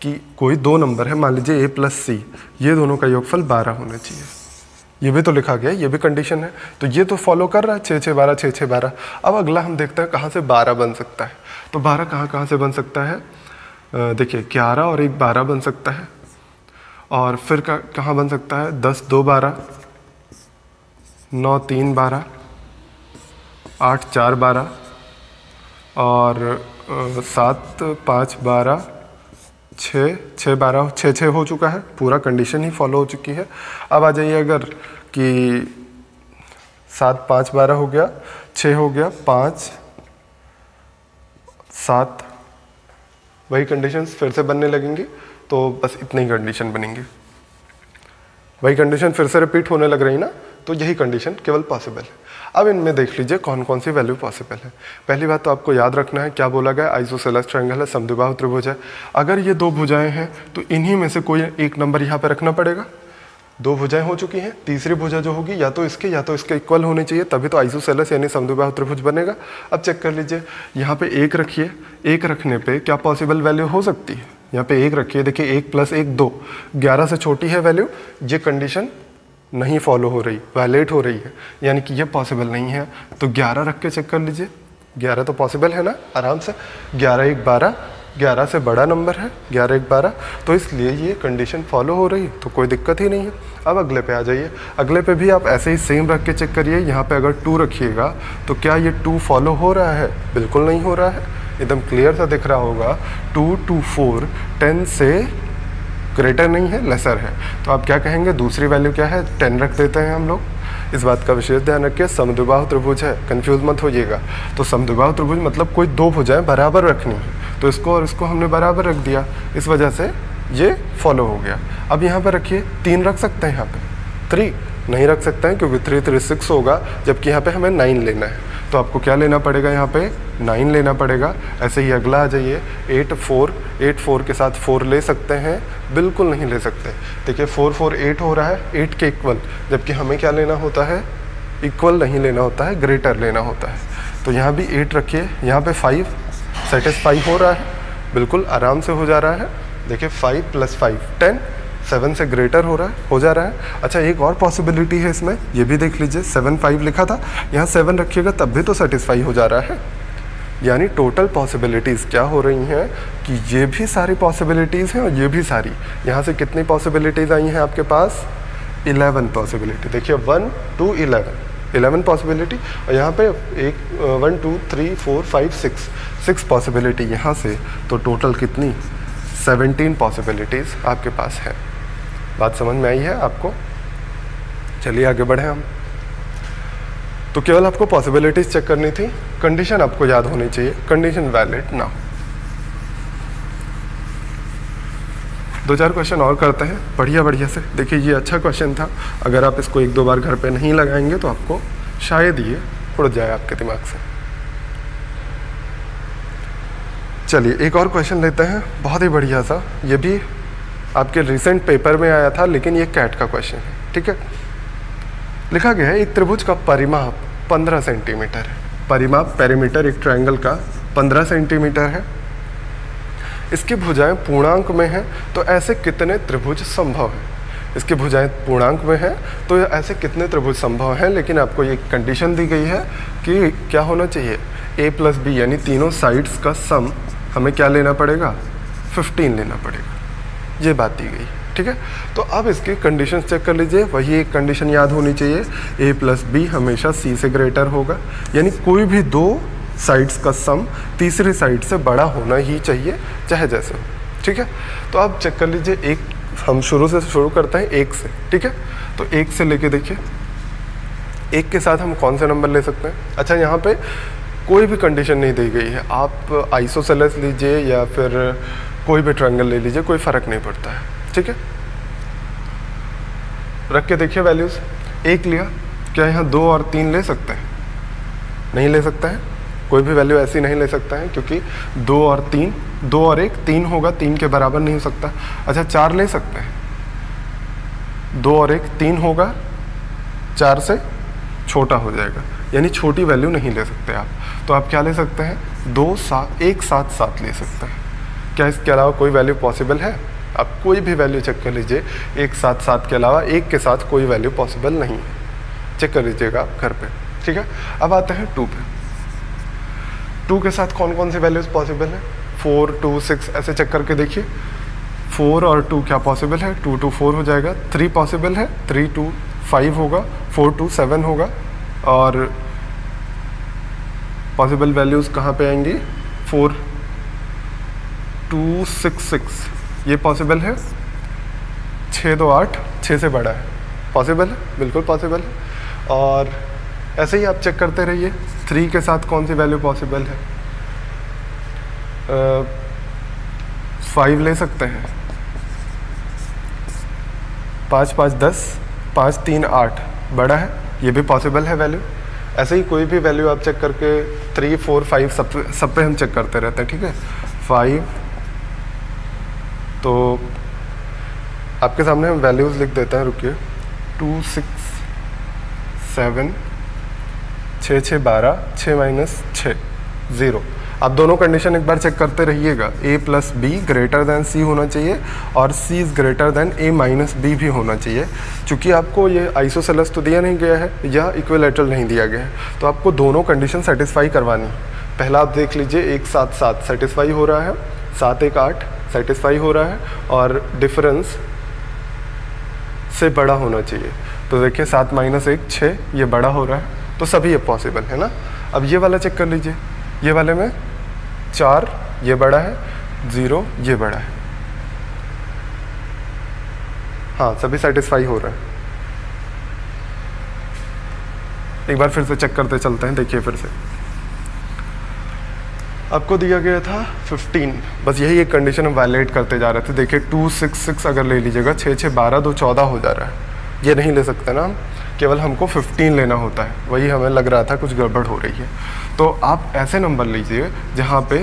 कि कोई 2 नंबर है, मान लीजिए a प्लस सी, ये दोनों का योगफल 12 होना चाहिए, ये भी तो लिखा गया है, ये भी कंडीशन है। तो ये तो फॉलो कर रहा है, 6 6 12 6 6 12। अब अगला हम देखते हैं कहाँ से 12 बन सकता है। तो 12 कहाँ से बन सकता है, देखिए 11 और 1 12 बन सकता है। और फिर कहाँ बन सकता है, 10 2 12, 9 3 12, 8 4 12 और 7 5 12, 6 6 12, 6 6 हो चुका है, पूरा कंडीशन ही फॉलो हो चुकी है। अब आ जाइए अगर कि 7 5 12 हो गया, 6 हो गया, 5 7, वही कंडीशंस फिर से बनने लगेंगी, तो बस इतनी ही कंडीशन बनेंगी। वही कंडीशन फिर से रिपीट होने लग रही ना, तो यही कंडीशन केवल पॉसिबल है। अब इनमें देख लीजिए कौन कौन सी वैल्यू पॉसिबल है। पहली बात तो आपको याद रखना है, क्या बोला गया, आइसोसेलेस ट्रायंगल है, समद्विबाहु त्रिभुज है। अगर ये 2 भुजाएं हैं तो इन्हीं में से कोई एक नंबर यहाँ पे रखना पड़ेगा। 2 भुजाएं हो चुकी हैं, तीसरी भुजा जो होगी या तो इसके इक्वल होनी चाहिए, तभी तो आइसोसेलेस यानी समद्विबाहु त्रिभुज बनेगा। अब चेक कर लीजिए, यहाँ पे 1 रखिए, 1 रखने पे क्या पॉसिबल वैल्यू हो सकती है, यहाँ पे 1 रखिए, देखिए 1 + 1 2, 11 से छोटी है वैल्यू, ये कंडीशन नहीं फॉलो हो रही, वायलेट हो रही है, यानी कि ये पॉसिबल नहीं है। तो 11 रख के चेक कर लीजिए, 11 तो पॉसिबल है ना आराम से, 11 1 12, 11 से बड़ा नंबर है, 11 1 12, तो इसलिए ये कंडीशन फॉलो हो रही, तो कोई दिक्कत ही नहीं है। अब अगले पे आ जाइए। अगले पे भी आप ऐसे ही सेम रख के चेक करिए। यहाँ पे अगर 2 रखिएगा तो क्या ये 2 फॉलो हो रहा है? बिल्कुल नहीं हो रहा है, एकदम क्लियर सा दिख रहा होगा 2 2 4 10 से ग्रेटर नहीं है, लेसर है। तो आप क्या कहेंगे? दूसरी वैल्यू क्या है? 10 रख देते हैं हम लोग। इस बात का विशेष ध्यान रखिए, समद्विबाहु त्रिभुज है, कंफ्यूज मत होइएगा। तो समद्विबाहु त्रिभुज मतलब कोई 2 भुजाएं बराबर रखनी है, तो इसको और इसको हमने बराबर रख दिया, इस वजह से ये फॉलो हो गया। अब यहाँ पर रखिए, 3 रख सकते हैं, यहाँ पे 3 नहीं रख सकते हैं क्योंकि 3 3 6 होगा, जबकि यहाँ पे हमें 9 लेना है। तो आपको क्या लेना पड़ेगा? यहाँ पे 9 लेना पड़ेगा। ऐसे ही अगला आ जाइए, 8 4 के साथ 4 ले सकते हैं? बिल्कुल नहीं ले सकते। देखिए 4 4 8 हो रहा है, 8 के इक्वल, जबकि हमें क्या लेना होता है? इक्वल नहीं लेना होता है, ग्रेटर लेना होता है। तो यहाँ भी 8 रखिए, यहाँ पे 5 सेटिस्फाई हो रहा है, बिल्कुल आराम से हो जा रहा है। देखिए 5 + 5 10, 7 से ग्रेटर हो जा रहा है। अच्छा, एक और पॉसिबिलिटी है इसमें, ये भी देख लीजिए। 7 5 लिखा था, यहाँ 7 रखिएगा तब भी तो सेटिस्फाई हो जा रहा है। यानी टोटल पॉसिबिलिटीज़ क्या हो रही हैं कि ये भी सारी पॉसिबिलिटीज़ हैं और ये भी सारी। यहाँ से कितनी पॉसिबिलिटीज़ आई हैं आपके पास? 11 पॉसिबिलिटी। देखिए 1 2 11 पॉसिबिलिटी, और यहाँ पे 1 2 3 4 5 6 पॉसिबिलिटी यहाँ से। तो टोटल कितनी? 17 पॉसिबिलिटीज़ आपके पास है। बात समझ में आई है आपको? चलिए आगे बढ़े हम। तो केवल आपको पॉसिबिलिटीज़ चेक करनी थी, कंडीशन आपको याद होनी चाहिए, कंडीशन वैलिड ना। 2-4 क्वेश्चन और करते हैं बढ़िया से। देखिए ये अच्छा क्वेश्चन था, अगर आप इसको 1-2 बार घर पे नहीं लगाएंगे तो आपको शायद ये उड़ जाए आपके दिमाग से। चलिए एक और क्वेश्चन लेते हैं, बहुत ही बढ़िया सा। ये भी आपके रिसेंट पेपर में आया था, लेकिन ये कैट का क्वेश्चन है, ठीक है। लिखा गया है एक त्रिभुज का परिमाप 15 सेंटीमीटर है। परिमाप पेरीमीटर एक ट्रायंगल का 15 सेंटीमीटर है। इसकी भुजाएं पूर्णांक में हैं, तो ऐसे कितने त्रिभुज संभव हैं? इसकी भुजाएं पूर्णांक में हैं, तो ऐसे कितने त्रिभुज संभव हैं? लेकिन आपको ये कंडीशन दी गई है कि क्या होना चाहिए? a + b यानी तीनों साइड्स का सम हमें क्या लेना पड़ेगा? 15 लेना पड़ेगा। ये बात दी गई, ठीक है। तो अब इसकी कंडीशन चेक कर लीजिए। वही एक कंडीशन याद होनी चाहिए, a + b हमेशा c से ग्रेटर होगा, यानी कोई भी 2 साइड्स का सम तीसरी साइड से बड़ा होना ही चाहिए, चाहे जैसे हो, ठीक है। तो अब चेक कर लीजिए, एक हम शुरू करते हैं 1 से, ठीक है। तो 1 से लेके देखिए, 1 के साथ हम कौन सा नंबर ले सकते हैं? अच्छा, यहाँ पे कोई भी कंडीशन नहीं दी गई है, आप आइसोसेलेस लीजिए या फिर कोई भी ट्रायंगल ले लीजिए, कोई फ़र्क नहीं पड़ता है, ठीक है। रख के देखिए वैल्यूज़। 1 लिया, क्या यहाँ 2 और 3 ले सकते हैं? नहीं ले सकते हैं, कोई भी वैल्यू ऐसी नहीं ले सकता है, क्योंकि 2 और 3, 2 और 1 3 होगा, 3 के बराबर नहीं हो सकता। अच्छा, 4 ले सकते हैं, 2 और 1 3 होगा, 4 से छोटा हो जाएगा, यानी छोटी वैल्यू नहीं ले सकते आप। तो आप क्या ले सकते हैं? 2 7 1 7 7 ले सकते हैं। क्या इसके अलावा कोई वैल्यू पॉसिबल है? आप कोई भी वैल्यू चेक कर लीजिए, 1 7 7 के अलावा 1 के साथ कोई वैल्यू पॉसिबल नहीं है। चेक कर लीजिएगा आप घर पे, ठीक है। अब आते हैं 2 पे। 2 के साथ कौन कौन सी वैल्यूज़ पॉसिबल है? 4 2 6 ऐसे चेक करके देखिए। 4 और 2 क्या पॉसिबल है? 2 2 4 हो जाएगा। 3 पॉसिबल है, 3 2 5 होगा, 4 2 7 होगा। और पॉसिबल वैल्यूज़ कहाँ पे आएंगी? 4 2 6 6 ये पॉसिबल है। 6 2 8 6 से बड़ा है, पॉसिबल है, बिल्कुल पॉसिबल है। और ऐसे ही आप चेक करते रहिए। 3 के साथ कौन सी वैल्यू पॉसिबल है? 5 ले सकते हैं। 5 5 10, 5 3 8 बड़ा है, ये भी पॉसिबल है वैल्यू। ऐसे ही कोई भी वैल्यू आप चेक करके 3 4 5 सब पे हम चेक करते रहते हैं, ठीक है। 5 तो आपके सामने हम वैल्यूज़ लिख देते हैं, रुकिए। 2 6 7 6 6 12 6 - 6 0। आप दोनों कंडीशन एक बार चेक करते रहिएगा। a + b > c होना चाहिए और c a - b भी होना चाहिए। चूँकि आपको ये आइसोसेलेस तो दिया नहीं गया है या इक्विलैटरल नहीं दिया गया है, तो आपको दोनों कंडीशन सेटिस्फाई करवानी है। पहला आप देख लीजिए, 1 7 7 सेटिस्फाई हो रहा है, 7 1 8 सेटिस्फाई हो रहा है और डिफरेंस से बड़ा होना चाहिए। तो देखिए 7 - 1 6, ये बड़ा हो रहा है, तो सभी ये पॉसिबल है ना। अब ये वाला चेक कर लीजिए, ये वाले में 4 ये बड़ा है, 0 ये बड़ा है, हाँ सभी सेटिस्फाई हो रहा है। एक बार फिर से चेक करते चलते हैं, देखिए फिर से आपको दिया गया था 15, बस यही एक कंडीशन हम वायलेट करते जा रहे थे। देखिए 2 6 6 अगर ले लीजिएगा, 6 6 12 2 14 हो जा रहा है, ये नहीं ले सकते ना हम, केवल हमको 15 लेना होता है, वही हमें लग रहा था कुछ गड़बड़ हो रही है। तो आप ऐसे नंबर लीजिए जहाँ पे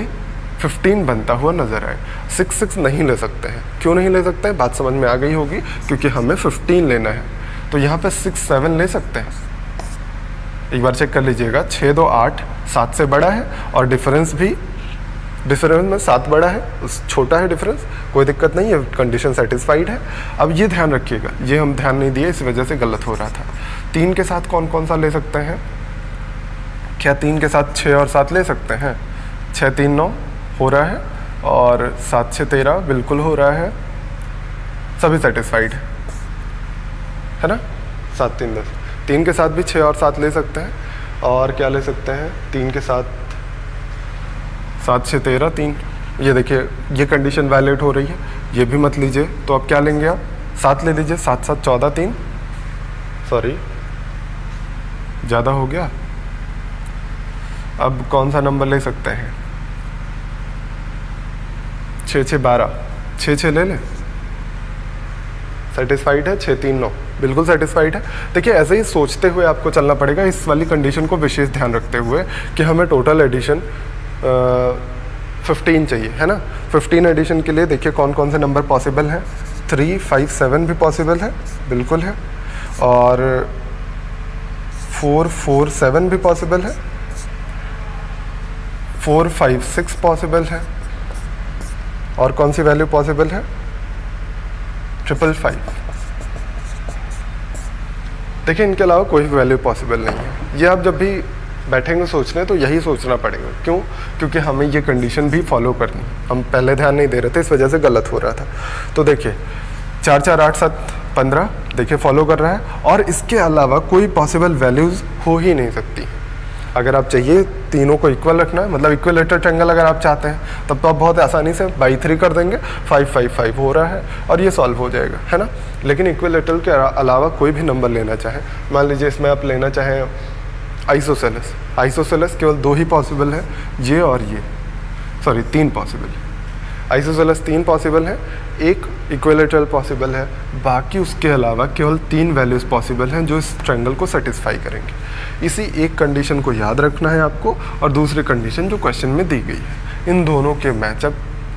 15 बनता हुआ नज़र आए। 6 6 नहीं ले सकते हैं, क्यों नहीं ले सकते हैं, बात समझ में आ गई होगी, क्योंकि हमें 15 लेना है। तो यहाँ पे 6 7 ले सकते हैं। एक बार चेक कर लीजिएगा, 6 2 8 7 से बड़ा है और डिफरेंस में 7 बड़ा है, उस छोटा है डिफरेंस, कोई दिक्कत नहीं है, कंडीशन सेटिस्फाइड है। अब ये ध्यान रखिएगा, ये हम ध्यान नहीं दिए, इस वजह से गलत हो रहा था। 3 के साथ कौन कौन सा ले सकते हैं, क्या 3 के साथ 6 और 7 ले सकते हैं? 6 3 9 हो रहा है और 7 6 13 बिल्कुल हो रहा है, सभी सेटिस्फाइड है ना। 7 3 10, 3 के साथ भी 6 और 7 ले सकते हैं, और क्या ले सकते हैं 3 के साथ 7 6 13 3, ये देखिए ये कंडीशन वैलिड हो रही है, ये भी मत लीजिए। तो अब क्या लेंगे आप, 7 ले लीजिए, 7 7 14 3, सॉरी ज़्यादा हो गया। अब कौन सा नंबर ले सकते हैं, 6 6 12, 6 6 ले लें, सेटिस्फाइड है। 6 3 9 बिल्कुल सेटिस्फाइड है। देखिए ऐसे ही सोचते हुए आपको चलना पड़ेगा, इस वाली कंडीशन को विशेष ध्यान रखते हुए कि हमें टोटल एडिशन 15 चाहिए, है ना। 15 एडिशन के लिए देखिए कौन कौन से नंबर पॉसिबल हैं। 3 5 7 भी पॉसिबल है, बिल्कुल है, और 4 4 7 भी पॉसिबल है, 4 5 6 पॉसिबल है, और कौन सी वैल्यू पॉसिबल है, 555। देखिए इनके अलावा कोई वैल्यू पॉसिबल नहीं है। ये आप जब भी बैठेंगे सोचने तो यही सोचना पड़ेगा, क्यों, क्योंकि हमें ये कंडीशन भी फॉलो करनी, हम पहले ध्यान नहीं दे रहे थे, इस वजह से गलत हो रहा था। तो देखिए 4 4 8 7 15 देखिए फॉलो कर रहा है, और इसके अलावा कोई पॉसिबल वैल्यूज़ हो ही नहीं सकती। अगर आप चाहिए तीनों को इक्वल रखना है, मतलब इक्विलेटरल ट्रायंगल अगर आप चाहते हैं, तब तो आप बहुत आसानी से बाई 3 कर देंगे, 5 5 5 हो रहा है और ये सॉल्व हो जाएगा, है ना। लेकिन इक्विलेटरल के अलावा कोई भी नंबर लेना चाहें, मान लीजिए इसमें आप लेना चाहें आइसोसेलेस, आइसोसेलेस केवल 2 ही पॉसिबल है, ये और ये, सॉरी 3 पॉसिबल है। आइसोसेलेस 3 पॉसिबल है, एक इक्विलेटरल पॉसिबल है, बाकी उसके अलावा केवल 3 वैल्यूज़ पॉसिबल हैं जो इस ट्रायंगल को सेटिस्फाई करेंगे। इसी एक कंडीशन को याद रखना है आपको, और दूसरी कंडीशन जो क्वेश्चन में दी गई है, इन दोनों के मैचअप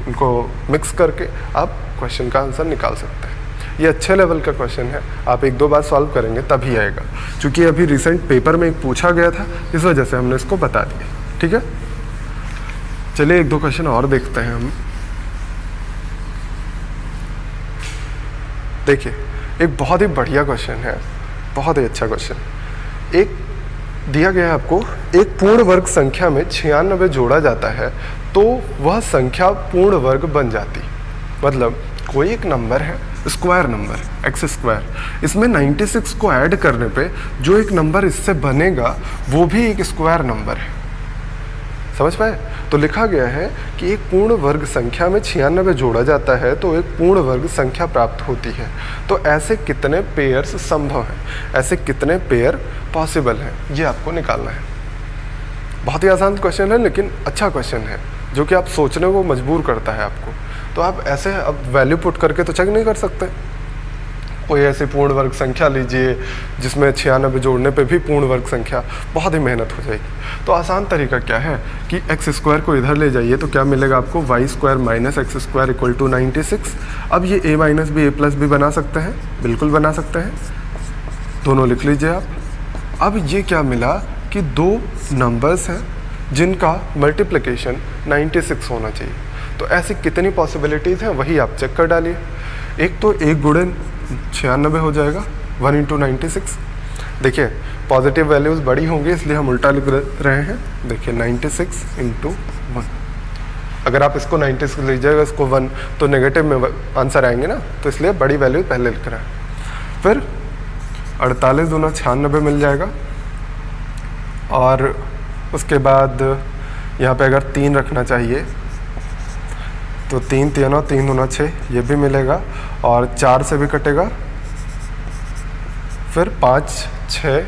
इनको मिक्स करके आप क्वेश्चन का आंसर निकाल सकते हैं। ये अच्छे लेवल का क्वेश्चन है, आप 1 2 बार सॉल्व करेंगे तभी आएगा, क्योंकि अभी रिसेंट पेपर में एक पूछा गया था, इस वजह से हमने इसको बता दिया। ठीक है, चलिए 1 2 क्वेश्चन और देखते हैं हम। देखिए एक बहुत ही बढ़िया क्वेश्चन है, बहुत ही अच्छा क्वेश्चन। एक दिया गया है आपको, एक पूर्ण वर्ग संख्या में 96 जोड़ा जाता है तो वह संख्या पूर्ण वर्ग बन जाती। मतलब कोई एक नंबर है, स्क्वायर नंबर एक्स स्क्वायर, इसमें 96 को ऐड करने पे जो एक नंबर इससे बनेगा वो भी एक स्क्वायर नंबर है। समझ पाए? तो लिखा गया है कि एक पूर्ण वर्ग संख्या में 96 जोड़ा जाता है तो एक पूर्ण वर्ग संख्या प्राप्त होती है। तो ऐसे कितने पेयर्स संभव हैं, ऐसे कितने पेयर पॉसिबल हैं, ये आपको निकालना है। बहुत ही आसान क्वेश्चन है, लेकिन अच्छा क्वेश्चन है जो कि आप सोचने को मजबूर करता है आपको। तो आप ऐसे अब वैल्यू पुट करके तो चेक नहीं कर सकते। कोई ऐसी पूर्ण वर्ग संख्या लीजिए जिसमें 96 जोड़ने पे भी पूर्ण वर्ग संख्या, बहुत ही मेहनत हो जाएगी। तो आसान तरीका क्या है कि एक्स स्क्वायर को इधर ले जाइए तो क्या मिलेगा आपको, Y square minus X square equal to 96। अब ये a माइनस भी a प्लस भी बना सकते हैं, बिल्कुल बना सकते हैं, दोनों लिख लीजिए आप। अब ये क्या मिला कि 2 नंबर्स हैं जिनका मल्टीप्लिकेशन 96 होना चाहिए। तो ऐसी कितनी पॉसिबिलिटीज़ हैं वही आप चेक कर डालिए। एक तो 1 गुणे 96 हो जाएगा, 1 इंटू 96। देखिए पॉजिटिव वैल्यूज़ बड़ी होंगी इसलिए हम उल्टा लिख रहे हैं। देखिए 96 इंटू 1। अगर आप इसको 96 लीजिएगा, इसको 1, तो नेगेटिव में आंसर आएंगे ना, तो इसलिए बड़ी वैल्यू पहले लिख रहा है। फिर 48 दूना 96 मिल जाएगा, और उसके बाद यहाँ पे अगर 3 रखना चाहिए तो 3 3 और 3 दूना 6, ये भी मिलेगा, और 4 से भी कटेगा, फिर 5 6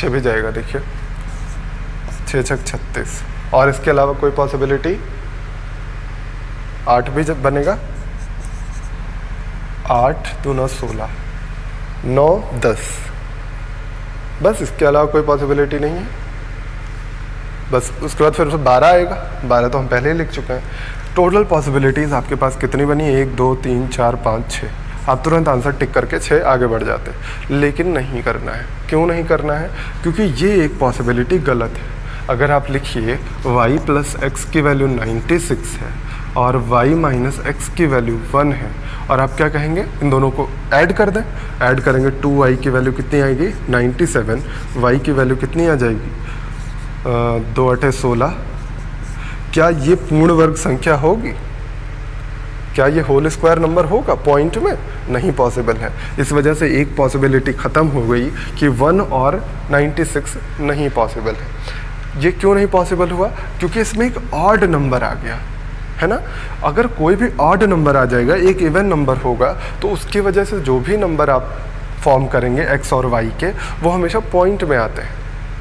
भी जाएगा, देखिए 6 6 36, और इसके अलावा कोई पॉसिबिलिटी 8 भी जब बनेगा, 8 दूना 16, 9 10, बस इसके अलावा कोई पॉसिबिलिटी नहीं है। बस उसके बाद फिर 12 आएगा, 12 तो हम पहले ही लिख चुके हैं। टोटल पॉसिबिलिटीज़ आपके पास कितनी बनी, 1 2 3 4 5 6, आप तुरंत आंसर टिक करके 6 आगे बढ़ जाते हैं, लेकिन नहीं करना है। क्यों नहीं करना है? क्योंकि ये एक पॉसिबिलिटी गलत है। अगर आप लिखिए y प्लस एक्स की वैल्यू 96 है और y माइनस एक्स की वैल्यू 1 है, और आप क्या कहेंगे, इन दोनों को ऐड कर दें। ऐड करेंगे 2y की वैल्यू कितनी आएगी 97, y की वैल्यू कितनी आ जाएगी 2 8 16। क्या ये पूर्ण वर्ग संख्या होगी? क्या ये होल स्क्वायर नंबर होगा पॉइंट में? नहीं पॉसिबल है। इस वजह से एक पॉसिबिलिटी ख़त्म हो गई कि 1 और 96 नहीं पॉसिबल है। ये क्यों नहीं पॉसिबल हुआ? क्योंकि इसमें एक ऑड नंबर आ गया है ना। अगर कोई भी ऑड नंबर आ जाएगा, एक इवन नंबर होगा, तो उसकी वजह से जो भी नंबर आप फॉर्म करेंगे एक्स और वाई के, वो हमेशा पॉइंट में आते हैं,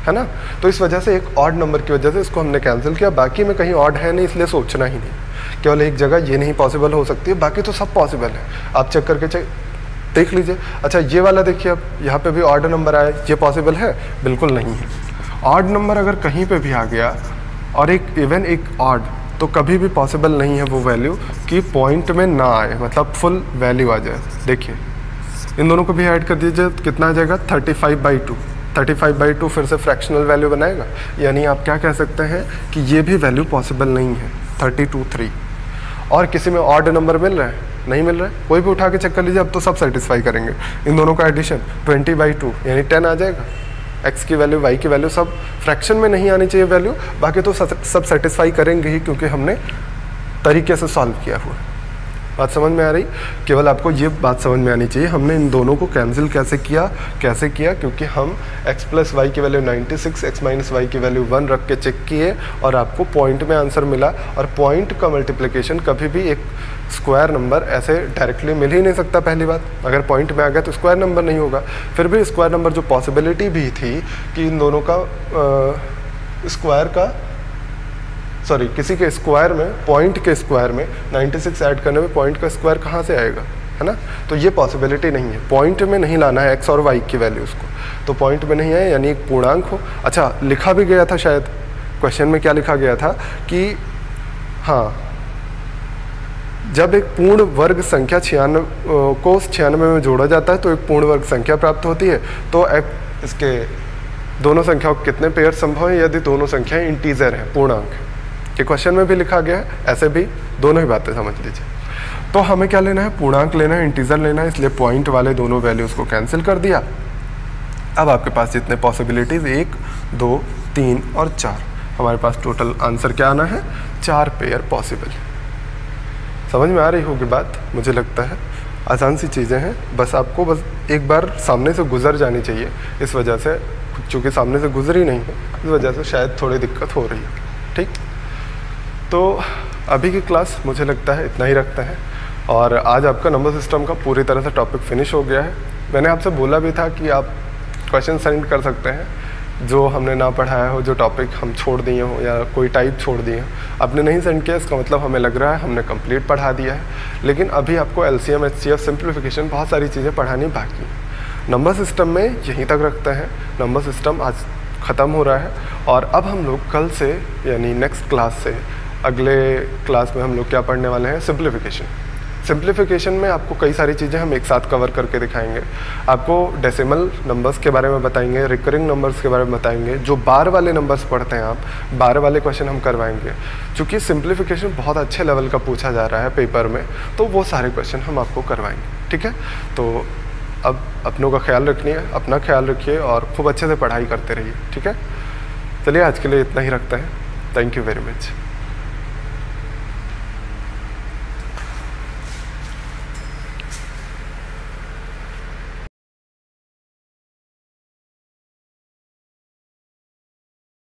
है ना। तो इस वजह से एक ऑड नंबर की वजह से इसको हमने कैंसिल किया। बाकी में कहीं ऑड है नहीं, इसलिए सोचना ही नहीं। केवल एक जगह ये नहीं पॉसिबल हो सकती है, बाकी तो सब पॉसिबल है। आप चेक करके देख लीजिए। अच्छा, ये वाला देखिए, अब यहाँ पे भी ऑड नंबर आया, ये पॉसिबल है? बिल्कुल नहीं है। ऑड नंबर अगर कहीं पे भी आ गया और एक इवन एक ऑड, तो कभी भी पॉसिबल नहीं है वो वैल्यू कि पॉइंट में ना आए, मतलब फुल वैल्यू आ जाए। देखिए इन दोनों को भी ऐड कर दीजिए, कितना आ जाएगा 35/2। 35/2 फिर से फ्रैक्शनल वैल्यू बनाएगा, यानी आप क्या कह सकते हैं कि ये भी वैल्यू पॉसिबल नहीं है 32/3। और किसी में ऑड नंबर मिल रहा है? नहीं मिल रहा है। कोई भी उठा के चेक कर लीजिए, अब तो सब सेटिस्फाई करेंगे। इन दोनों का एडिशन 20/2 यानी 10 आ जाएगा। एक्स की वैल्यू, वाई की वैल्यू, सब फ्रैक्शन में नहीं आनी चाहिए वैल्यू, बाकी तो सब सेटिस्फाई करेंगे ही, क्योंकि हमने तरीके से सॉल्व किया हुआ है। बात समझ में आ रही? केवल आपको ये बात समझ में आनी चाहिए हमने इन दोनों को कैंसिल कैसे किया, क्योंकि हम x प्लस वाई की वैल्यू 96, x माइनस वाई की वैल्यू 1 रख के चेक किए, और आपको पॉइंट में आंसर मिला। और पॉइंट का मल्टीप्लिकेशन कभी भी एक स्क्वायर नंबर ऐसे डायरेक्टली मिल ही नहीं सकता। पहली बात, अगर पॉइंट में आ गया तो स्क्वायर नंबर नहीं होगा। फिर भी स्क्वायर नंबर जो पॉसिबिलिटी भी थी कि इन दोनों का स्क्वायर का, सॉरी, किसी के स्क्वायर में, पॉइंट के स्क्वायर में 96 ऐड करने में पॉइंट का स्क्वायर कहाँ से आएगा, है ना। तो ये पॉसिबिलिटी नहीं है। पॉइंट में नहीं लाना है एक्स और वाई की वैल्यूज़ को, तो पॉइंट में नहीं है, यानी एक पूर्णांक हो। अच्छा, लिखा भी गया था शायद क्वेश्चन में, क्या लिखा गया था कि हाँ, जब एक पूर्ण वर्ग संख्या 96 में जोड़ा जाता है तो एक पूर्ण वर्ग संख्या प्राप्त होती है। तो इसके दोनों संख्याओं के कितने पेयर संभव है यदि दोनों संख्याएं इंटीजर हैं, पूर्णांक। ये क्वेश्चन में भी लिखा गया है, ऐसे भी दोनों ही बातें समझ लीजिए। तो हमें क्या लेना है? पूर्णांक लेना है, इंटीजर लेना है, इसलिए पॉइंट वाले दोनों वैल्यूज़ को कैंसिल कर दिया। अब आपके पास जितने पॉसिबिलिटीज़ 1 2 3 और 4, हमारे पास टोटल आंसर क्या आना है? 4 पेयर पॉसिबल। समझ में आ रही होगी बात? मुझे लगता है आसान सी चीज़ें हैं, बस आपको बस एक बार सामने से गुजर जानी चाहिए। इस वजह से, चूँकि सामने से गुजरी नहीं है, इस वजह से शायद थोड़ी दिक्कत हो रही है। ठीक, तो अभी की क्लास मुझे लगता है इतना ही रखते हैं, और आज आपका नंबर सिस्टम का पूरी तरह से टॉपिक फिनिश हो गया है। मैंने आपसे बोला भी था कि आप क्वेश्चन सेंड कर सकते हैं जो हमने ना पढ़ाया हो, जो टॉपिक हम छोड़ दिए हो या कोई टाइप छोड़ दिए हो। आपने नहीं सेंड किया, इसका मतलब हमें लग रहा है हमने कंप्लीट पढ़ा दिया है, लेकिन अभी आपको एलसीएम, एचसीएफ, सिंप्लीफिकेशन, बहुत सारी चीज़ें पढ़ानी बाकी है। नंबर सिस्टम में यहीं तक रखते हैं। नंबर सिस्टम आज ख़त्म हो रहा है, और अब हम लोग कल से, यानी नेक्स्ट क्लास से, अगले क्लास में हम लोग क्या पढ़ने वाले हैं? सिंप्लीफिकेशन। सिंप्लीफिकेशन में आपको कई सारी चीज़ें हम एक साथ कवर करके दिखाएंगे। आपको डेसिमल नंबर्स के बारे में बताएंगे, रिकरिंग नंबर्स के बारे में बताएंगे। जो बार वाले नंबर्स पढ़ते हैं आप, बार वाले क्वेश्चन हम करवाएंगे। चूँकि सिंप्लीफिकेशन बहुत अच्छे लेवल का पूछा जा रहा है पेपर में, तो वो सारे क्वेश्चन हम आपको करवाएंगे। ठीक है, तो अब अपनों का ख्याल रखिए, अपना ख्याल रखिए, और खूब अच्छे से पढ़ाई करते रहिए। ठीक है, चलिए आज के लिए इतना ही रखते हैं। Thank you very much.